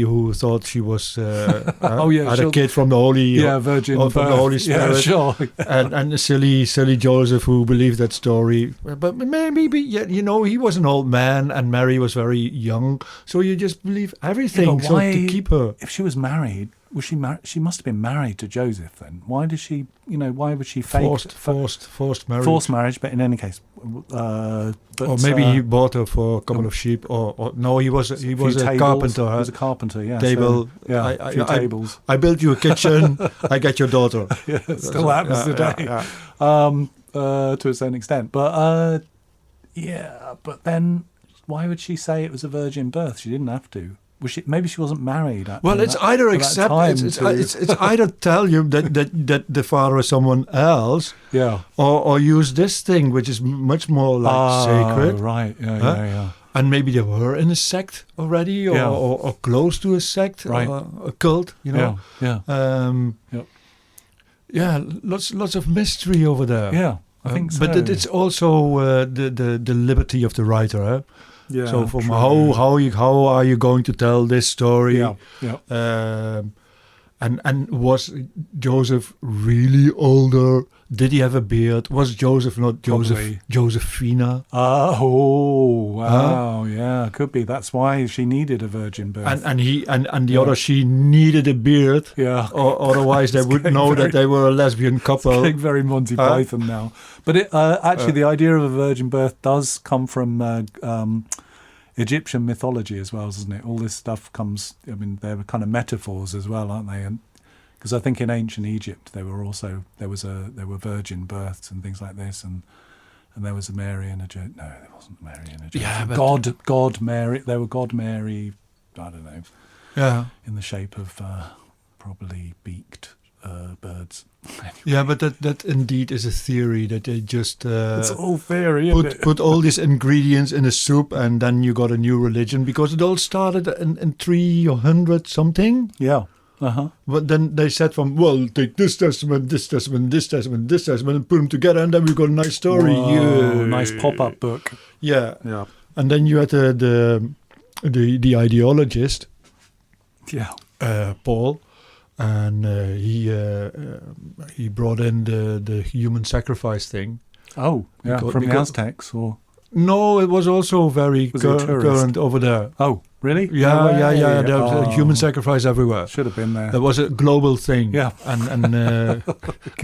who thought she was had a kid from the Holy, Virgin from the Holy Spirit, sure. and silly Joseph who believed that story. But maybe he was an old man and Mary was very young, so you just believe everything. So to keep her, if she was married. Was she married? She must have been married to Joseph then. Why did she? Why would she fake forced marriage? Forced marriage, but in any case, or maybe he bought her for a couple of sheep, or no, he was a carpenter. He was a carpter, yeah. Table, a few tables. I built you a kitchen. I get your daughter. It still happens today, to a certain extent. But but then why would she say it was a virgin birth? She didn't have to. Was she? Maybe she wasn't married. Well, it's either accept. It's either tell you that the father is someone else. Yeah. Or use this thing, which is much more like sacred. Right. Yeah. And maybe they were in a sect already, or close to a sect, right. or a cult. You know. Yeah. Lots of mystery over there. Yeah. I think so. But it's also the liberty of the writer. Huh? Yeah. So from how are you going to tell this story? Yeah. And was Joseph really older? Did he have a beard? Was Joseph not Josephina? Oh, wow. Yeah, could be. That's why she needed a virgin birth. And the other, she needed a beard. Yeah. Or otherwise they would know that they were a lesbian couple. It's getting very Monty Python now. But actually the idea of a virgin birth does come from Egyptian mythology as well, doesn't it? All this stuff comes, I mean, they're kind of metaphors as well, aren't they? And because I think in ancient Egypt there were virgin births and things like this, and there was a Mary and a Joseph. No, there wasn't a Mary and a Joseph. Yeah, but God Mary. There were God Mary. I don't know. Yeah, in the shape of probably beaked birds. Yeah, but that indeed is a theory that they just it's all theory. Put all these ingredients in a soup and then you got a new religion, because it all started in 300 something. Yeah. Uh-huh. But then they said take this testament, this testament, this testament, this testament, and put them together, and then we got a nice story. Whoa, nice pop-up book. Yeah. Yeah. And then you had the ideologist. Yeah. Paul, and he brought in the human sacrifice thing. Oh, yeah, from the Aztecs, or no, it was also very current over there. Oh, really? Yeah. There was human sacrifice everywhere. Should have been there. There was a global thing. Yeah, and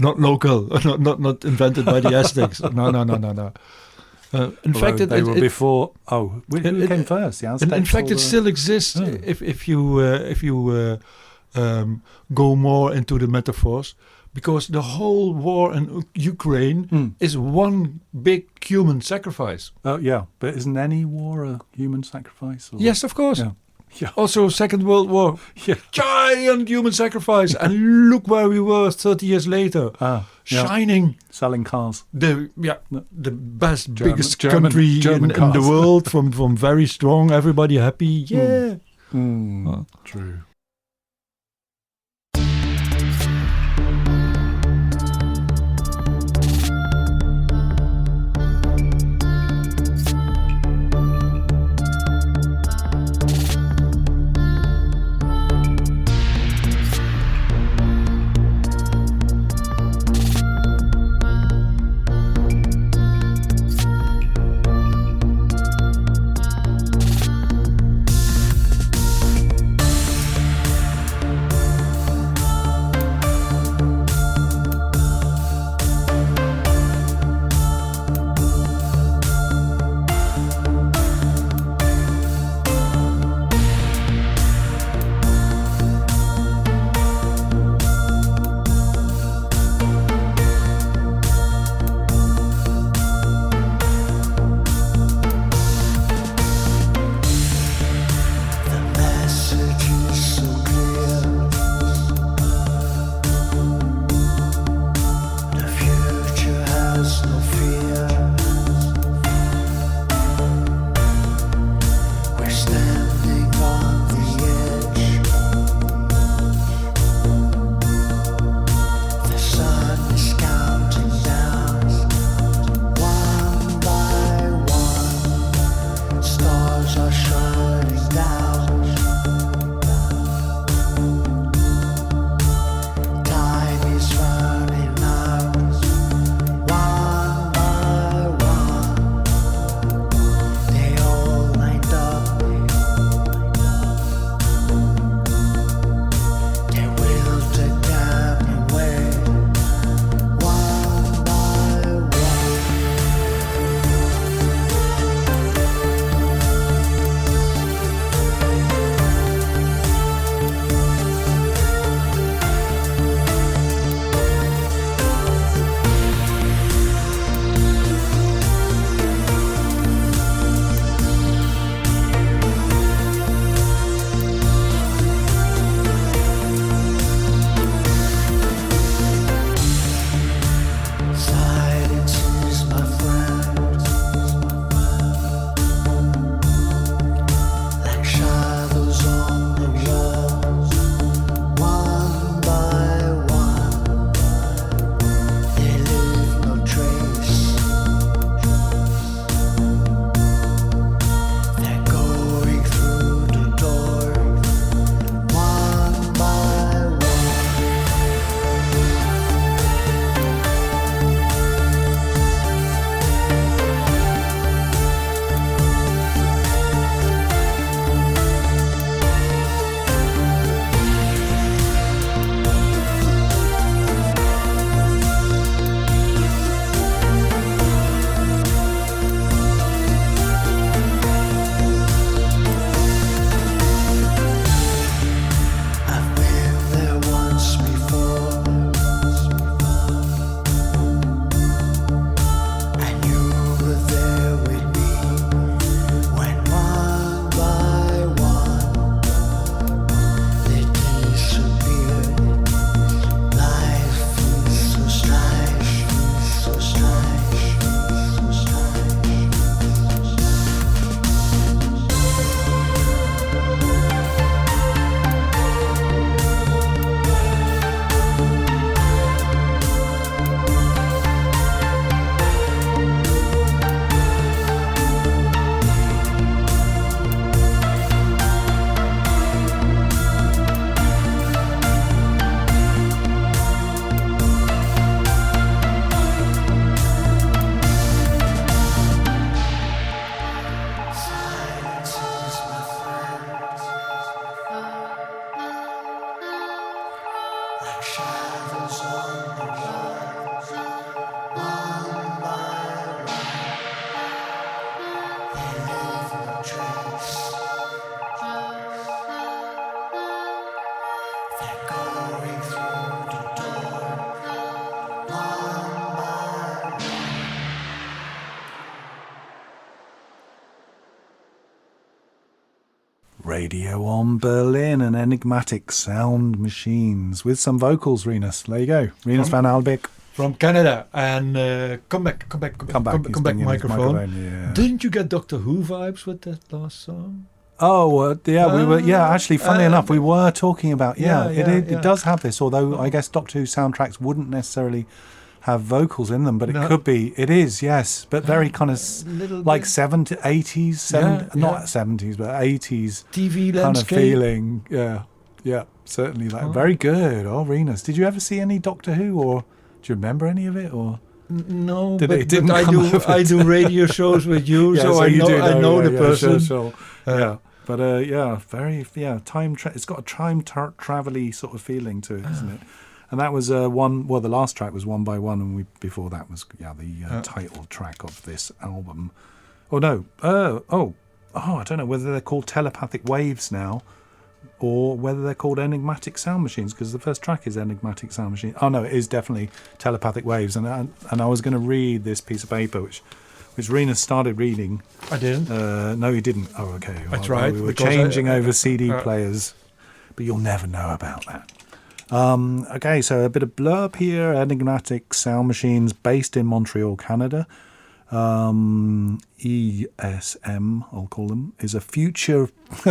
not local, not invented by the Aztecs. No. In fact, they were before. Oh, who came first? The Aztecs. In fact, it still exists. If you go more into the metaphors, because the whole war in Ukraine is one big human sacrifice. Oh yeah, but isn't any war a human sacrifice? Or? Yes, of course. Yeah. Also, Second World War. Yeah. Giant human sacrifice, and look where we were 30 years later. Shining, selling cars. The best, biggest country in the world, from very strong, everybody happy. Yeah. True. Radio on Berlin and Enigmatic Sound Machines with some vocals, Rinus. There you go. Rinus van Albeck. From Canada. And come back, microphone. Yeah. Didn't you get Doctor Who vibes with that last song? Oh, yeah, we were, actually, funnily enough, we were talking about, it does have this, although I guess Doctor Who soundtracks wouldn't necessarily have vocals in them, but it could be, it is, yes, but very kind of like 70s, 80s, not 70s, but 80s TV kind landscape. of feeling, yeah, certainly, like, very good. Oh, Rinus, did you ever see any Doctor Who, or do you remember any of it, or? No, but I do radio shows with you, so I know the person. Sure. But very it's got a time travel-y sort of feeling to it, isn't it? And that was the last track was One by One, and before that was the title track of this album. Oh no, I don't know whether they're called Telepathic Waves now, or whether they're called Enigmatic Sound Machines, because the first track is Enigmatic Sound Machine. Oh no, it is definitely Telepathic Waves, and I was going to read this piece of paper which Rinus started reading. I didn't. No, he didn't. Oh, okay. I tried. We were changing over CD players, but you'll never know about that. Okay, so a bit of blurb here. Enigmatic Sound Machines, based in Montreal, Canada. ESM, I'll call them, is a future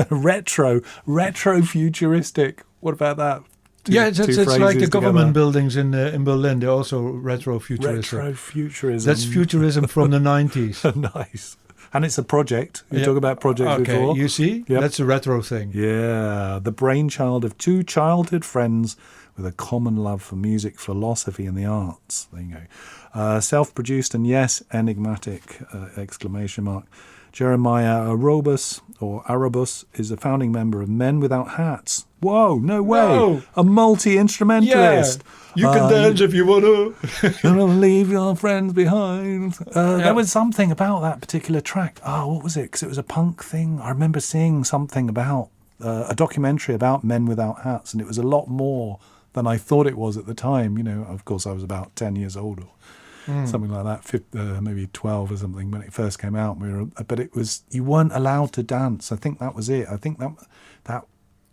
retro futuristic. What about that? It's like the government buildings in Berlin. They're also retro-futuristic. Retro-futurism. That's futurism from the 90s. Nice. And it's a project. We talk about projects before. Okay, you see? Yep. That's a retro thing. Yeah. The brainchild of two childhood friends with a common love for music, philosophy and the arts. There you go. Self-produced and yes, enigmatic, ! Jeremiah Arabus is a founding member of Men Without Hats. Whoa, no way. No. A multi-instrumentalist. Yeah. You can dance if you want to. Don't leave your friends behind. There was something about that particular track. Oh, what was it? Because it was a punk thing. I remember seeing something about a documentary about Men Without Hats, and it was a lot more than I thought it was at the time. Of course, I was about 10 years old or something like that, maybe 12 or something when it first came out. But it was, you weren't allowed to dance. I think that was it. I think that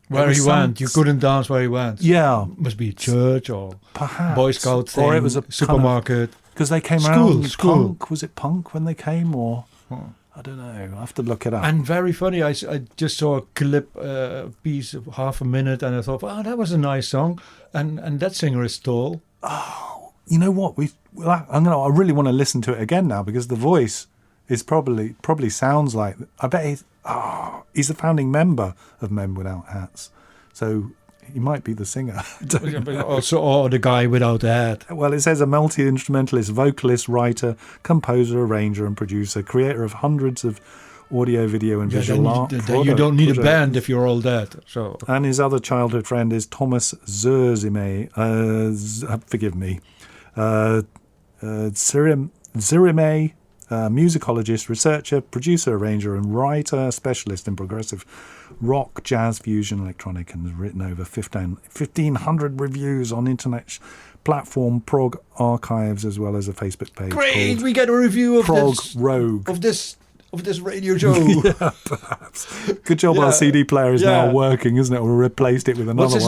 where he went, you couldn't dance where he went. Yeah, must be a church or perhaps Boy Scout thing, or it was a supermarket. Because they came around. Punk, was it punk when they came, or I don't know. I have to look it up. And very funny. I just saw a clip, piece of half a minute, and I thought, oh, that was a nice song. And that singer is tall. Oh, you know what? I really want to listen to it again now, because the voice is probably sounds like. I bet he's a founding member of Men Without Hats, so he might be the singer. Also, or the guy without a hat. Well, it says a multi-instrumentalist, vocalist, writer, composer, arranger, and producer, creator of hundreds of audio, video, and visual art. You don't need a band if you're all dead. So. And his other childhood friend is Thomas Zurime. Forgive me. Zurime, musicologist, researcher, producer, arranger, and writer, specialist in progressive rock, jazz, fusion, electronic, and has written over 1,500 reviews on internet platform Prog Archives, as well as a Facebook page. Great, we get a review of Prog Rogue. Of this radio show. Yeah, perhaps. Good job our CD player is now working, isn't it? Or replaced it with another one. What's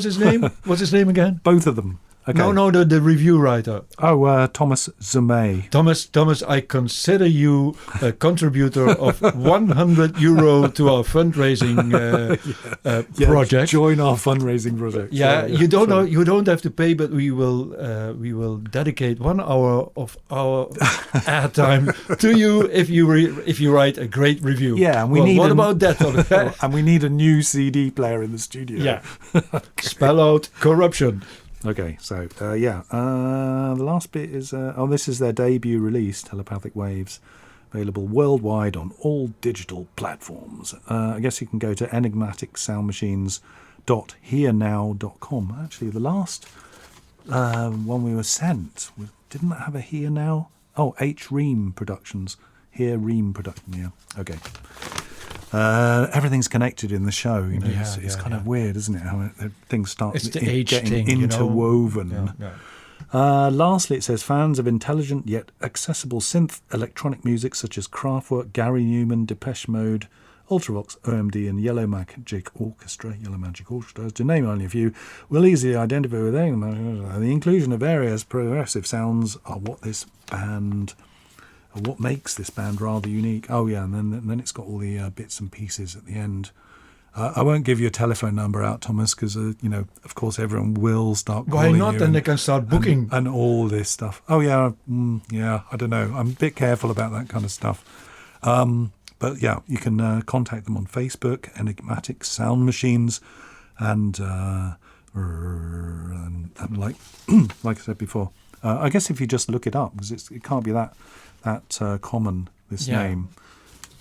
his name? What's his name again? Both of them. Okay. No, the review writer. Oh, Thomas Zume. Thomas, I consider you a contributor of €100 to our fundraising project. Join our fundraising project. Yeah, you don't have to pay, but we will dedicate 1 hour of our airtime to you if you write a great review. Yeah, and what about that? And we need a new CD player in the studio. Yeah. Spell out corruption. Okay, so the last bit is this is their debut release, Telepathic Waves, available worldwide on all digital platforms. I guess you can go to enigmaticsoundmachines.hearnow.com. Actually, the last one we were sent didn't that have a Here Now? Oh, H Ream Productions. Here Ream Production. Yeah. Okay. Everything's connected in the show, it's kind of weird, isn't it, how things start getting interwoven. Lastly, it says fans of intelligent yet accessible synth electronic music such as Kraftwerk, Gary Newman, Depeche Mode, Ultravox, OMD, and Yellow Magic Orchestra, to name only a few, will easily identify with Enigmatic. The inclusion of various progressive sounds are what makes this band rather unique. Oh yeah, and then it's got all the bits and pieces at the end. I won't give you a telephone number out, Thomas, because of course, everyone will start calling you. Why not? Then they can start booking and all this stuff. Oh yeah, I don't know. I'm a bit careful about that kind of stuff. But yeah, you can contact them on Facebook, Enigmatic Sound Machines, and like like I said before, I guess if you just look it up, because it can't be that common, this name.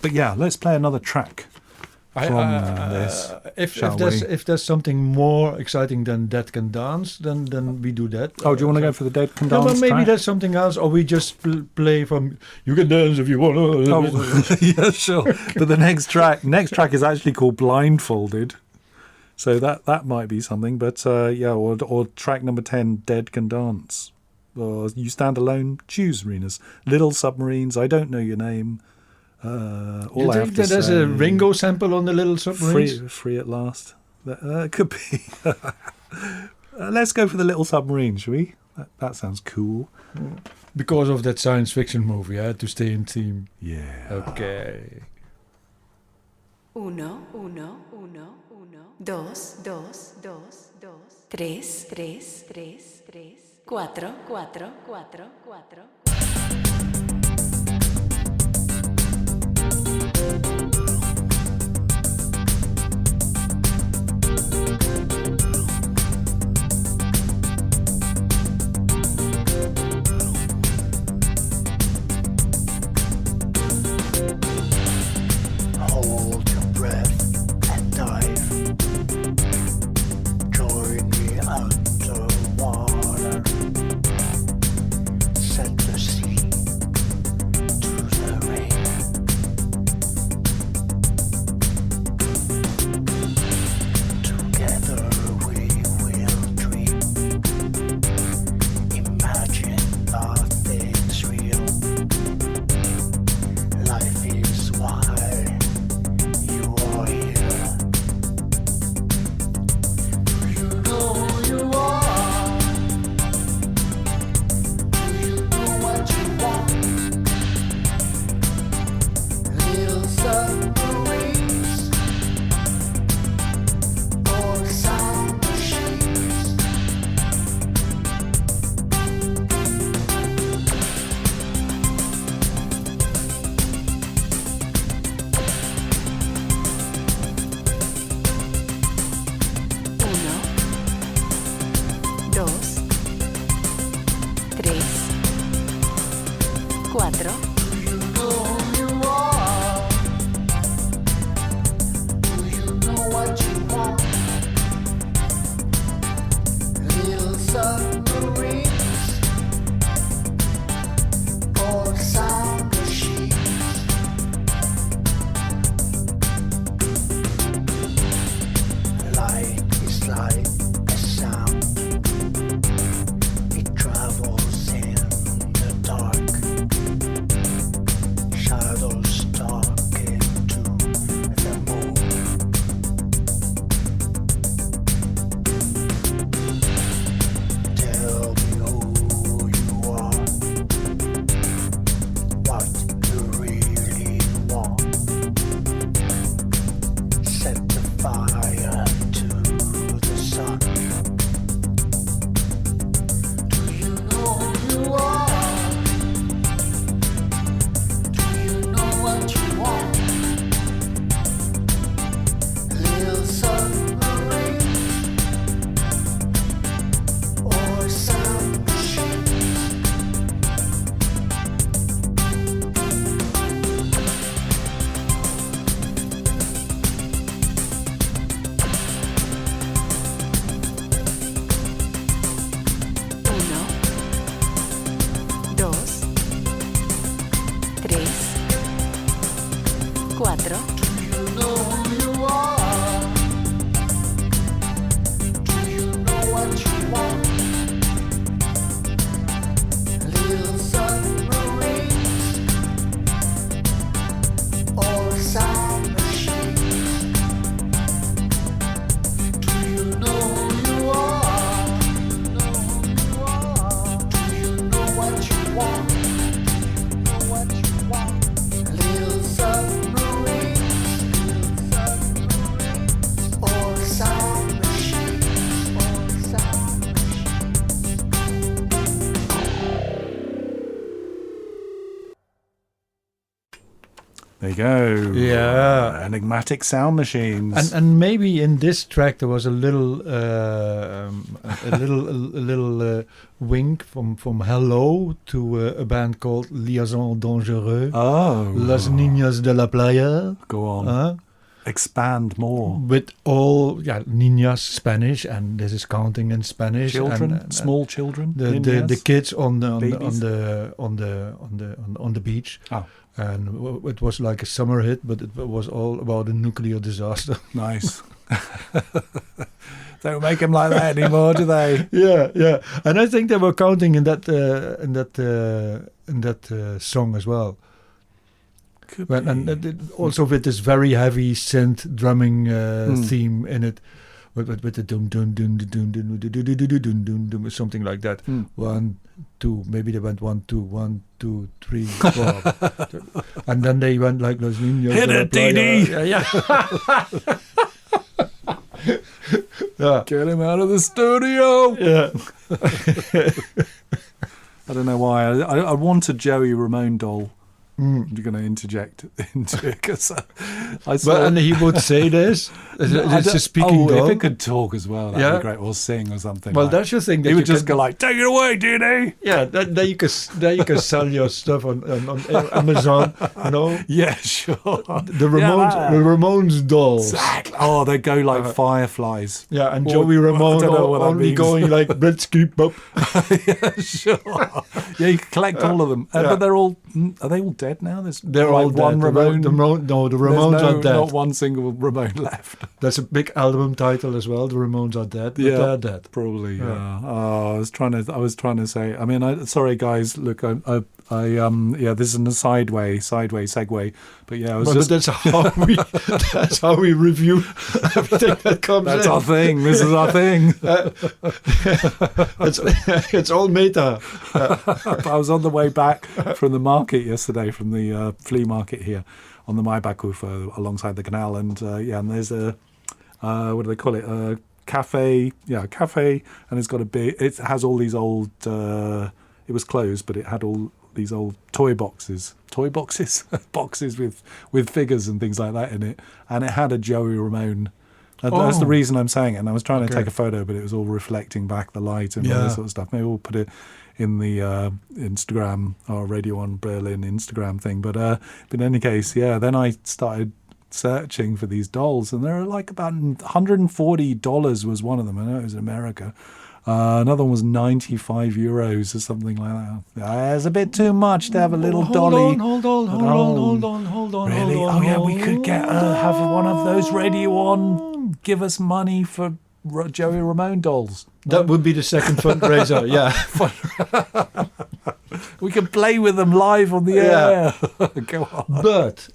But yeah, let's play another track from this. If there's something more exciting than Dead Can Dance, then we do that. Oh, do you want to go for the Dead Can Dance? No, but maybe track? there's something else, or we just play from You Can Dance If You Want. Oh, yeah, sure. But the next track is actually called Blindfolded, so that might be something. But or track number 10, Dead Can Dance, or You Stand Alone. Choose, Rinus. Little Submarines. I Don't Know Your Name. You think that there's a Ringo sample on the Little Submarines? Free at last. That could be. Let's go for the Little Submarine, shall we? That sounds cool. Because of that science fiction movie, I had to stay in theme. Yeah. Okay. Uno, dos, tres, cuatro. Hold your breath and dive. Join me underwater. Set the sea to the rain. you go. Yeah. Enigmatic sound machines. And maybe in this track there was a little wink from Hello to a band called Liaison Dangereux. Oh. Las Niñas de la Playa. Go on. Expand more. With all niñas Spanish, and this is counting in Spanish. Children, and small children. The kids on the beach. Oh. And it was like a summer hit, but it was all about a nuclear disaster. Nice. Don't make them like that anymore, do they? Yeah. And I think they were counting in that song as well. And also with this very heavy synth drumming theme in it, with the dum dum dum dum dum dum dum dum, something like that. 1, 2, maybe they went 1, 2, 1, 2, 3, 4, and then they went like Los Niños. Hit it, DD! Yeah. Get him out of the studio. Yeah. I don't know why. I want a Joey Ramone doll. You're going to interject into it because I saw. But and he would say this. It's a speaking doll. If it could talk as well, that'd be great. Or sing or something. Well, that's your thing. He would just go like, "Take it away, Dini." Yeah, then you can sell your stuff on Amazon. You know. Yeah, sure. The Ramones dolls. Exactly. Oh, they go like fireflies. Yeah, and Joey Ramone only going like Britsky Pop. Yeah, sure. Yeah, you can collect all of them, but they're all. Are they all dead now? They're all one dead. Ramone. The Ramones are dead. Not one single Ramone left. That's a big album title as well. The Ramones are dead. But they're dead. Probably. Yeah. Oh, I was trying to say. I mean, sorry guys. Look, this is a segue. But yeah, but that's how we review everything that comes. That's our thing. This is our thing. It's all meta. I was on the way back from the market yesterday, from the flea market here on the Maybachhof alongside the canal, and and there's a what do they call it? A cafe. Yeah, a cafe, and it's got it has all these old. It was closed, but it had all these old boxes with figures and things like that in it, and it had a Joey Ramone. That's the reason I'm saying it. And I was trying to take a photo, but it was all reflecting back the light and all this sort of stuff. Maybe we'll put it in the Instagram or Radio on Berlin Instagram thing. But in any case, then I started searching for these dolls, and they're like about $140 was one of them. I know it was in America. Another one was €95 or something like that. It's a bit too much to have a little dolly. Hold on. Really? Hold on, we could have one of those Radio On. Give us money for Joey Ramone dolls. That would be the second fundraiser. Yeah. We can play with them live on the air. Go on. But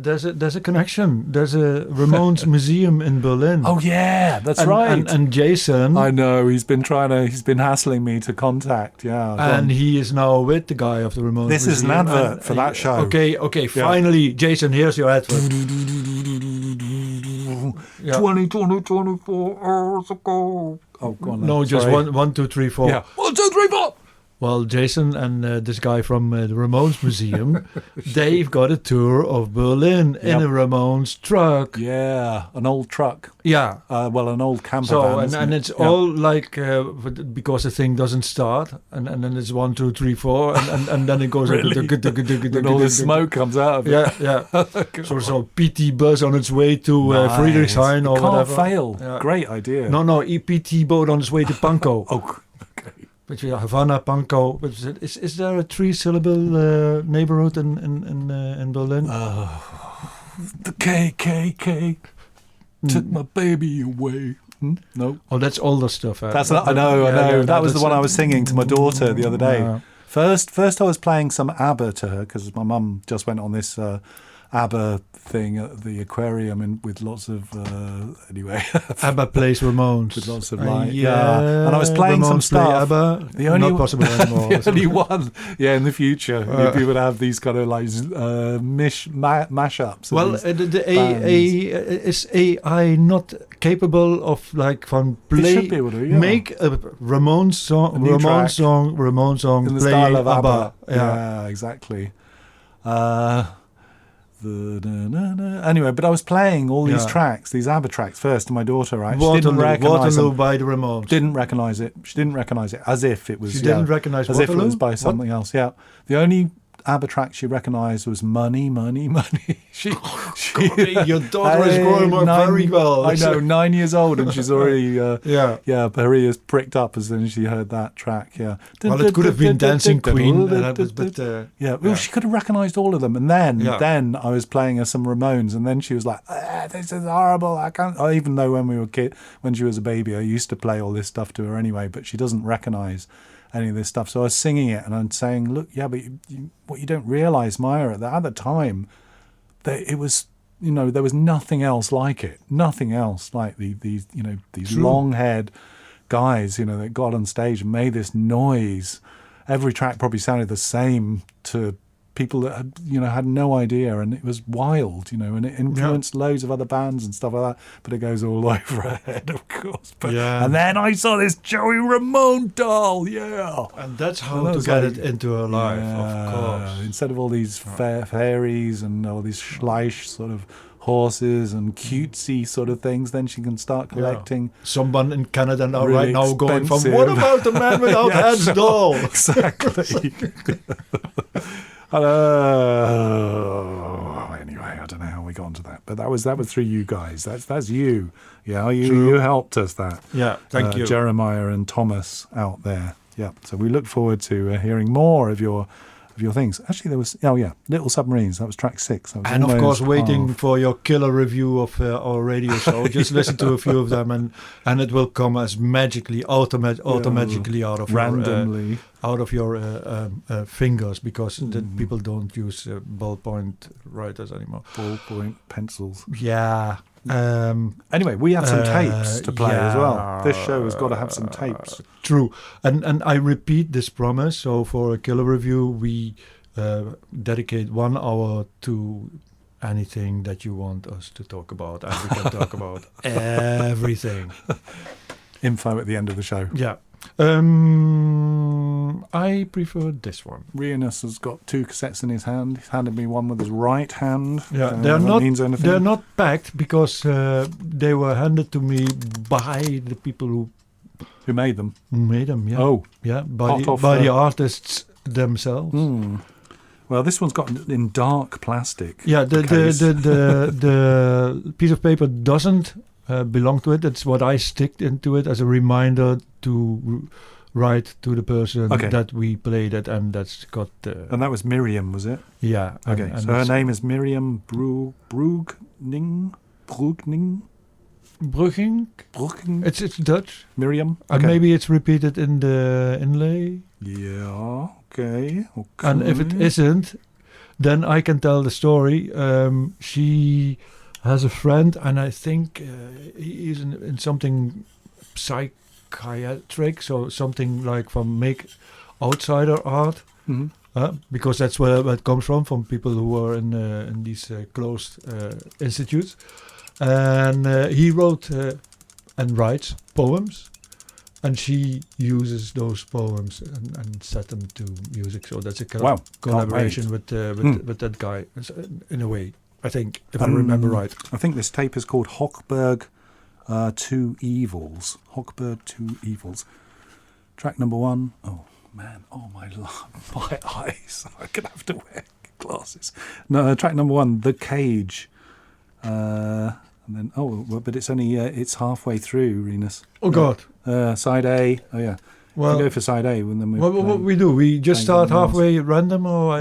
there's a connection. There's a Ramones museum in Berlin. Oh yeah, that's right. And Jason, I know he's been hassling me to contact. Yeah, and he is now with the guy of the Ramones. This is an advert for that show. Okay. Finally, Jason, here's your advert. 24 hours ago. Oh, go on. No, just 1, 2, 3, 4. Yeah. 1, 2, 3, 4. Well, Jason and this guy from the Ramones Museum, they've got a tour of Berlin in a Ramones truck. Yeah, an old truck. Yeah. An old camper van. And it's all like, because the thing doesn't start, and then it's 1, 2, 3, 4, and then it goes really? And all the smoke comes out of it. Yeah. So PT bus on its way to Friedrichshain or Can't whatever. fail. Yeah. Great idea. No, PT boat on its way to Pankow. Okay. Havana, Pankow. Is there a 3-syllable neighborhood in Berlin? The KKK took my baby away. No. Oh, that's older stuff. I know. That was the one I was singing to my daughter the other day. First I was playing some ABBA to her because my mum just went on this ABBA thing at the aquarium with lots of anyway. ABBA plays Ramones with lots of light. Yeah, and I was playing some stuff. ABBA, the only not possible anymore. The only one. Yeah, in the future, you would have these kind of like mashups. Well, is AI not capable of like from play? It should be able to, make a Ramones song, Ramone song in the play style of ABBA. Yeah, Exactly. Anyway, but I was playing all these Yeah. tracks, these ABBA tracks first to my daughter, right? She didn't recognize Waterloo them. by the Ramones. Didn't recognize it. She didn't recognize it as if it was. She didn't recognize as if it Waterloo? was by What? something else. Yeah, the only ABBA track she recognized was "Money, Money, Money." She Your daughter is growing up very well. I know, 9 years old, and she's already Yeah. her ears pricked up as soon as she heard that track. Yeah, Well, it could have been Dancing Queen. But yeah, well, she could have recognised all of them. And Yeah. then I was playing her some Ramones, and then she was like, "This is horrible. I can't." Even though when she was a baby, I used to play all this stuff to her anyway, but she doesn't recognise any of this stuff. So I was singing it, and I'm saying, "Look, yeah, but what you don't realise, Maya, at the time, that it was." There was nothing else like it. Nothing else like these True. long-haired guys, that got on stage and made this noise. Every track probably sounded the same to people that had no idea, and it was wild, and it influenced loads of other bands and stuff like that. But it goes all over her head, of course. But, Yeah. And then I saw this Joey Ramone doll, And that's how And that to was get like- it into her life, of course. Instead of all these fairies and all these schleich sort of horses and cutesy sort of things, then she can start collecting. Someone in Canada now, Really right now going from, expensive. what about the man without Yeah, hands sure. doll? Exactly. Anyway, I don't know how we got onto that, but that was through you guys. That's you. Yeah, you helped us that. Yeah, thank you. Jeremiah and Thomas out there. Yeah. So we look forward to hearing more of your things. Actually, there was Little Submarines. That was track 6. That was And of almost course, waiting half. for your killer review of our radio show. Just listen to a few of them, and it will come as magically, automatically out of randomly. your fingers, because the people don't use ballpoint writers anymore. Ballpoint pencils. Yeah. Anyway, we have some tapes to play as well. yeah. This show has got to have some tapes. True. And I repeat this promise. So for a killer review, we dedicate 1 hour to anything that you want us to talk about. And we can talk about everything. Info at the end of the show. Yeah. I prefer this one. Rinus has got 2 cassettes in his hand. He's handed me one with his right hand. Yeah, Don't know if that means anything. they're not packed because they were handed to me by the people who Who made them? made them. Yeah. Oh. Yeah, Hot off, by the artists themselves. Well, this one's got in dark plastic. Yeah, the piece of paper doesn't belong to it. That's what I stick into it as a reminder to write to the person that we played it, and that's got. And that was Miriam, was it? Yeah. Okay, and so her name is Miriam Brugning. Brugging. It's Dutch. Miriam. And maybe it's repeated in the inlay. Yeah. Okay. And if it isn't, then I can tell the story. She has a friend, and I think he is in something psychiatric, so something like from make outsider art, because that's where it comes from people who are in these closed institutes. And he wrote and writes poems, and she uses those poems and set them to music. So that's a collaboration with that guy, in a way, I think, if I remember right. I think this tape is called Hochberg 2 Evils. Hochberg 2 Evils. Track number 1. Oh, man. Oh, my eyes. I'm going to have to wear glasses. No, track number 1, The Cage. And then, but it's only, it's halfway through, Rinus. Oh, God. Side A. Oh, yeah. Well, we go for side A. And then what we do? We just start halfway at random, or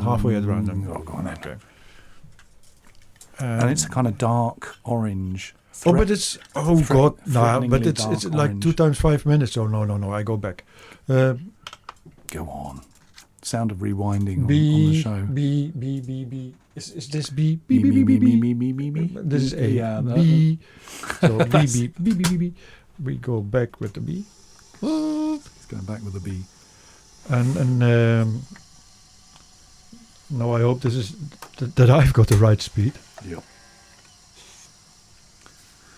halfway at random? Oh, go on then. Okay. And it's a kind of dark orange. But it's God, no! But threateningly it's dark like orange. 2 times 5 minutes. Oh no! I go back. Go on. Sound of rewinding on the show. B. Is this B? B. B. This is A. Yeah, B. So B. We go back with the B. He's going back with the B. And now I hope this is that I've got the right speed. Yep.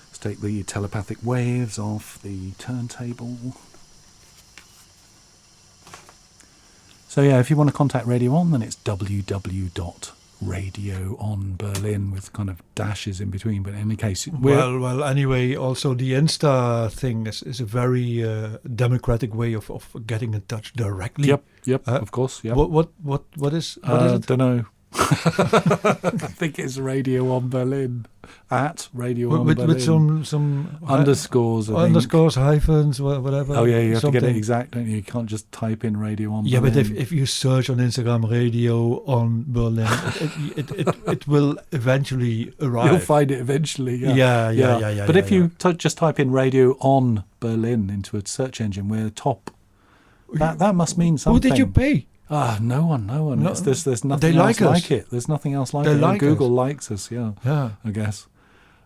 Let's take the telepathic waves off the turntable. So yeah, if you want to contact Radio On, then it's www.radioonberlin with kind of dashes in between. But in any case, Well, anyway, also the Insta thing is a very democratic way of getting in touch directly. Yep, of course. Yep. What is it? Don't know. I think it's Radio On Berlin at Radio On Berlin with some underscores, underscores, hyphens, whatever. Oh yeah, you have to get it something. exact, don't you? You can't just type in Radio On. Yeah, Berlin. but if you search on Instagram Radio On Berlin, it will eventually arrive. You'll find it eventually. Yeah. But if you yeah. just type in Radio On Berlin into a search engine, we're top. That must mean something. Who did you pay? No one. No, There's nothing they else like us. like it. There's nothing else like They it. like Google us. likes us, yeah, I guess.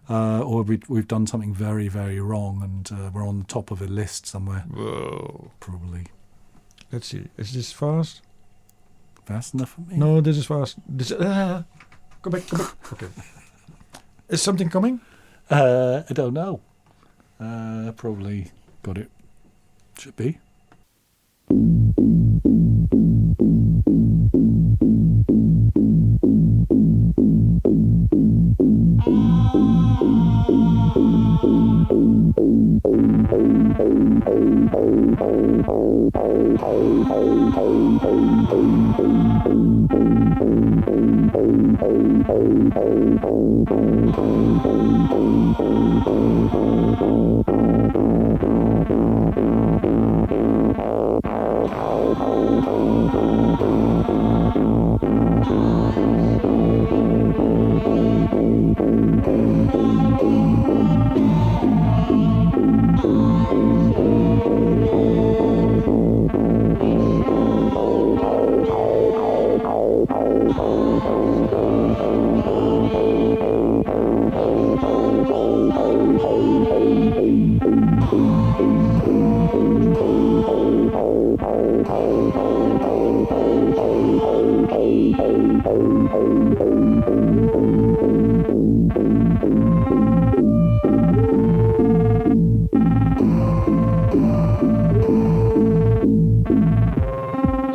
Or we've done something very, very wrong, and we're on the top of a list somewhere. Whoa. Probably. Let's see. Is this fast? Fast enough for me? No, this is fast. Go back. Okay. Is something coming? I don't know. Probably got it. Should be.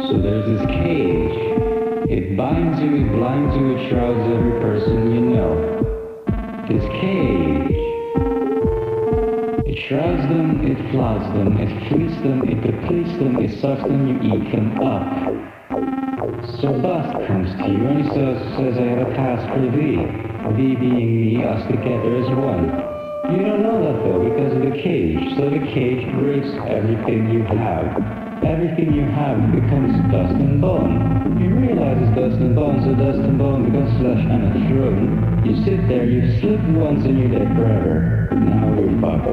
So there's this cage. It binds you, it blinds you, it shrouds every person you know. This cage. It shrouds them, it floods them, it fleets them, it depletes them, it sucks them, you eat them up. So Bast comes to you and he says, I have a task for thee. Thee being me, us together as one. You don't know that though because of the cage. So the cage breaks everything you have. Everything you have becomes dust and bone. You realize it's dust and bone, so dust and bone becomes flesh and a throne. You sit there, you slip once and you're dead forever. Now you're fucked.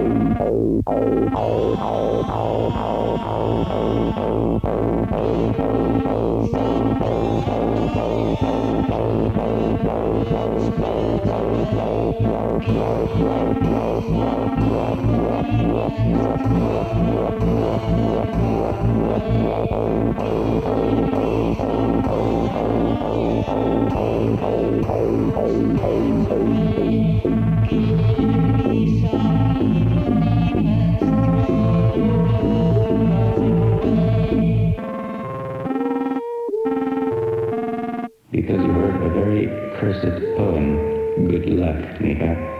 Because you heard a very cursed poem. Good luck, Mika.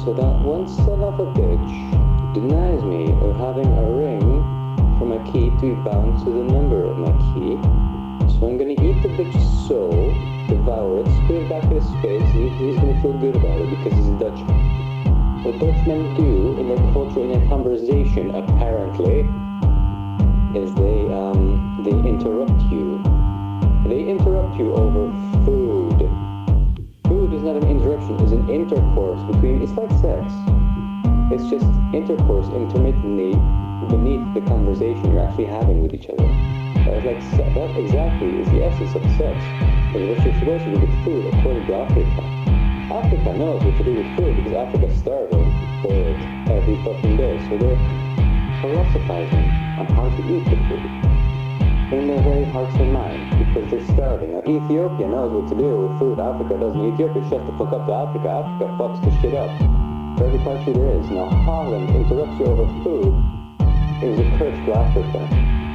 So that one son of a bitch denies me of having a ring for my key to be bound to the number of my key. So I'm gonna eat the bitch's soul, devour it, spit it back in his face, and he's gonna feel good about it because he's a Dutchman. What Dutchmen do in their culture, in their conversation, apparently, is they interrupt you. They interrupt you over food. Food is not an interruption, it's an intercourse between, it's like sex. It's just intercourse intermittently beneath the conversation you're actually having with each other. That exactly is the essence of sex. Because what you're supposed to do with food, according to Africa. Africa knows what to do with food because Africa's starving for it every fucking day. So they're philosophizing on how to eat the food in their very hearts and minds because they're starving. Now, Ethiopia knows what to do with food. Africa doesn't. Ethiopia shuts the fuck up to Africa. Africa fucks the shit up for every country there is. Now, Holland interrupts you over food is a curse to Africa.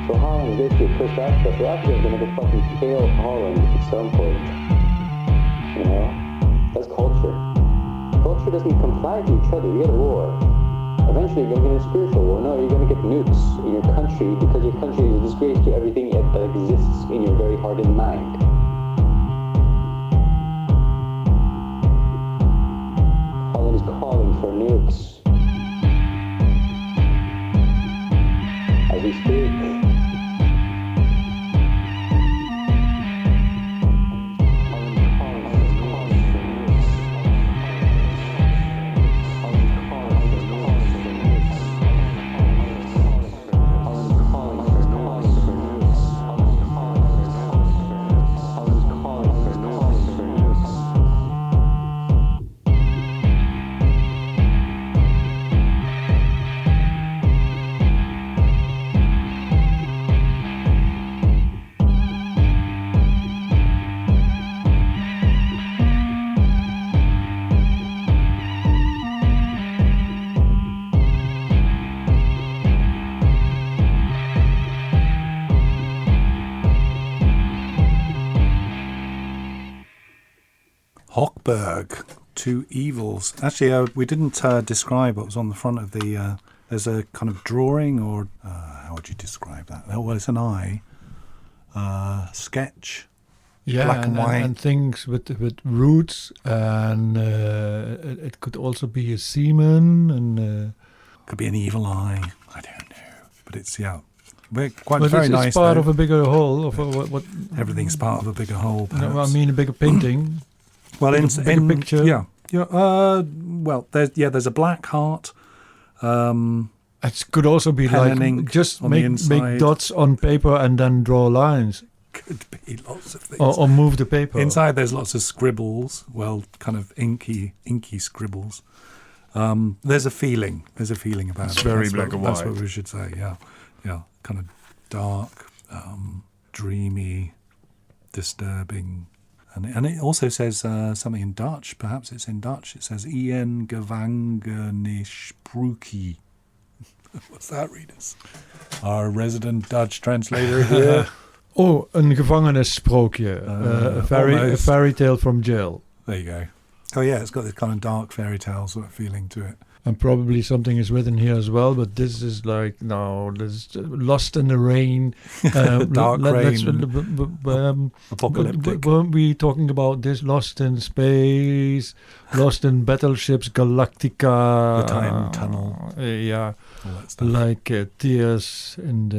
So Holland is basically a curse to Africa. So Africa's gonna go fucking kill Holland at some point. You know? That's culture. Culture doesn't comply to each other. You get a war. Eventually you're going to get a spiritual war. No, you're going to get nukes in your country because your country is a disgrace to everything that exists in your very heart and mind. Holland is calling for nukes. As we speak. Hochberg, two evils. Actually, we didn't describe what was on the front of the... there's a kind of drawing, or how would you describe that? Oh, well, it's an eye. Sketch. Yeah, black and white. And things with roots, and it could also be a semen, and... could be an evil eye. I don't know. But it's, very it's nice. Part though. of a bigger whole. Of what Everything's part of a bigger whole, perhaps. No, I mean a bigger painting. Well, in picture. Yeah. Well, there's a black heart. It could also be pen and like ink just on the make inside. dots on paper and then draw lines. Could be lots of things. Or move the paper. Inside there's lots of scribbles. Well, kind of inky scribbles. There's a feeling. There's a feeling about it. It's very black and white. That's what we should say. Yeah. Kind of dark, dreamy, disturbing. And it also says something in Dutch. Perhaps it's in Dutch. It says "Ien gevangenisbroekie." What's that, readers? Our resident Dutch translator here. Oh, een gevangenissprookje. A fairy tale from jail. There you go. Oh yeah, it's got this kind of dark fairy tale sort of feeling to it. And probably something is written here as well, but this is like, no, this is Lost in the Rain. Dark rain. Apocalyptic. Weren't we talking about this? Lost in space, Lost in battleships, Galactica. The time tunnel. Yeah. All that stuff. Like tears in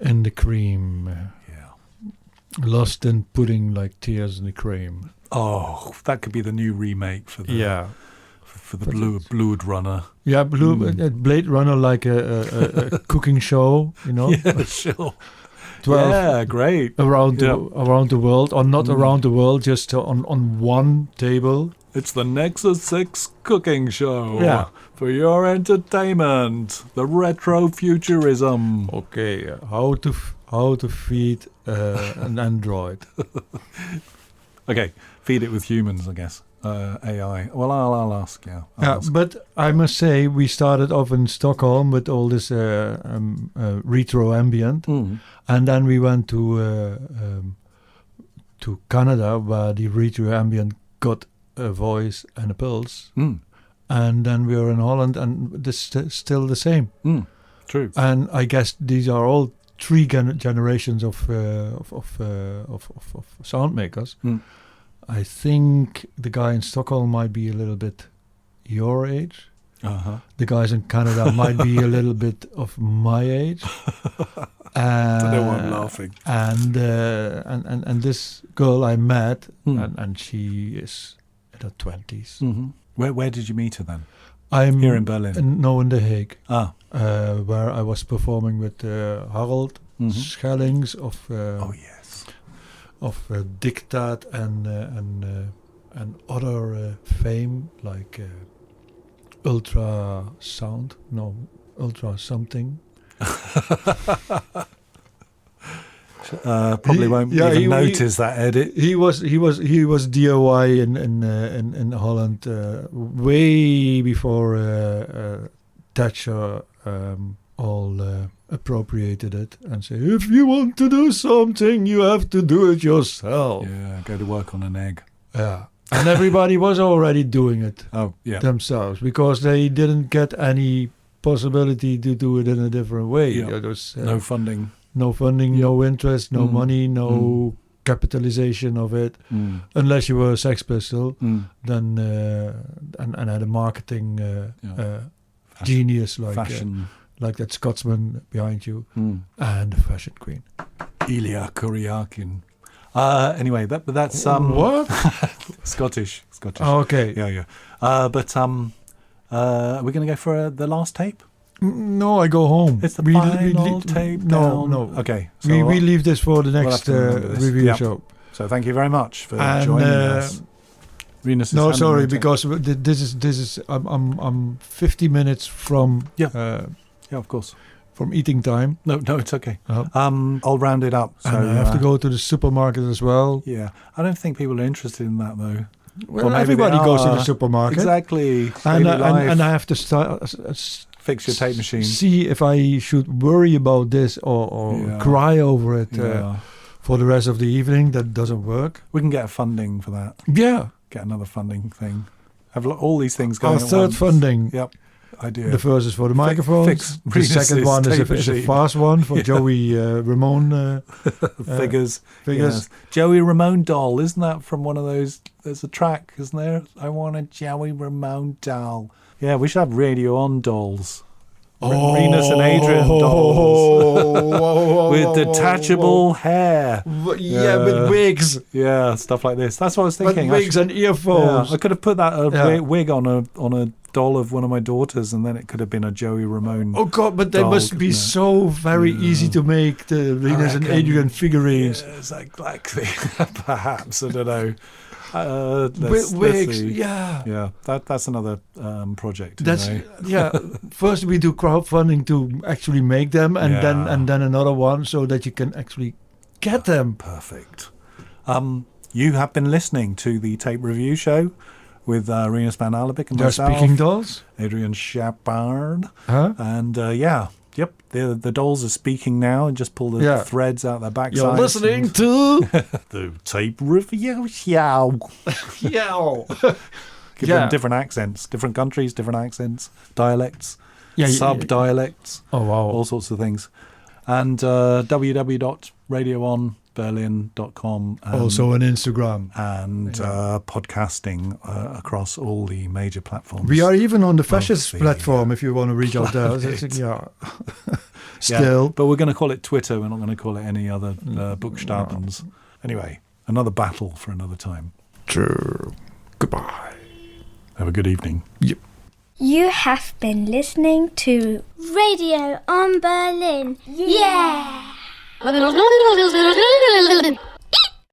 the cream. Yeah. Lost in pudding, like tears in the cream. Oh, that could be the new remake for the... Yeah. For the Blade Runner. Yeah, Blade Runner, like a cooking show, you know. Yeah, sure. 12 yeah, great. Around the world, or not around the world, just on one table. It's the Nexus 6 cooking show. Yeah. For your entertainment. The retrofuturism. Okay, how to feed an android. Okay, feed it with humans, I guess. AI. Well, I'll ask. Yeah. Ask. But I must say, we started off in Stockholm with all this retro ambient, and then we went to Canada, where the retro ambient got a voice and a pulse, and then we were in Holland, and this is still the same. True. And I guess these are all three generations of sound makers. I think the guy in Stockholm might be a little bit your age. Uh-huh. The guys in Canada might be a little bit of my age. I know why I'm laughing. And this girl I met, and she is in her 20s. Mm-hmm. Where did you meet her then? I'm Here in Berlin. No, in The Hague, Ah. where I was performing with Harold Schellings of Oh yes. Diktat and other fame like Ultra something. Probably won't even notice that edit. He was DIY in Holland way before Thatcher all appropriated it and say, if you want to do something, you have to do it yourself. Yeah, go to work on an egg. Yeah. And everybody was already doing it themselves because they didn't get any possibility to do it in a different way. Yeah. There was, No funding. no funding, no interest, no money, no capitalization of it. Unless you were a Sex Pistol, then and had a marketing genius like Fashion. like that Scotsman behind you and the fashion queen. Ilya Kuryakin. Anyway, that's What? Scottish. Oh, okay. Yeah. But are we going to go for the last tape? No, I go home. It's the final tape. No. Okay. So We leave this for the next have to remember this. review Yep. show. So thank you very much for And, joining us. Rinus is No, handing sorry, the tape. because this is I'm 50 minutes from Yeah, of course. from eating time. No, it's okay. Oh. I'll round it up. So And I have to go to the supermarket as well. Yeah, I don't think people are interested in that though. Well, maybe everybody they goes to the are. supermarket. Exactly. And Daily life. and I have to start Fix your tape machine. see if I should worry about this or Yeah. cry over it Yeah. for the rest of the evening. That doesn't work. We can get funding for that. Yeah. Get another funding thing. Have all these things going Our at third once. funding. Yep. Idea. The first is for the microphones. fix The second Rinus's one is tape a machine. fast one for Joey Ramone. Figures. Figures. Yes. Joey Ramone doll. Isn't that from one of those? There's a track, isn't there? I want a Joey Ramone doll. Yeah, we should have Radio On dolls. Rinus and Adrian dolls. With detachable hair. Yeah, with wigs. Yeah, stuff like this. That's what I was With thinking. wigs and earphones. Yeah, I could have put that Yeah. wig on a doll of one of my daughters, and then it could have been a Joey Ramone. Oh God, but they doll, must be couldn't it? so very easy to make, the Rinus and reckon. Adrian figurines. Yes, exactly. Perhaps, I don't know. With wigs, see. yeah. That's another project. That's you know. yeah. First we do crowdfunding to actually make them, and Yeah. then another one so that you can actually get them. Perfect. You have been listening to the Tape Review Show with Rinus van Alabik and They're myself, speaking dolls, Adrian Shepard. huh? And the dolls are speaking now, and just pull the Yeah. threads out their backsides. You're listening to the Tape Review Show. yeah, Give Yeah. them different accents, different countries, different accents, dialects, yeah. sub-dialects, Oh wow. all sorts of things. And www.radioonberlin.com. Also on Instagram. And podcasting across all the major platforms. We are even on the fascist the, platform if you want to reach out there. Right. Yeah. Yeah, Still. but we're going to call it Twitter. We're not going to call it any other Buchstabens. Anyway, another battle for another time. True. Goodbye. Have a good evening. You have been listening to Radio on Berlin. Yeah!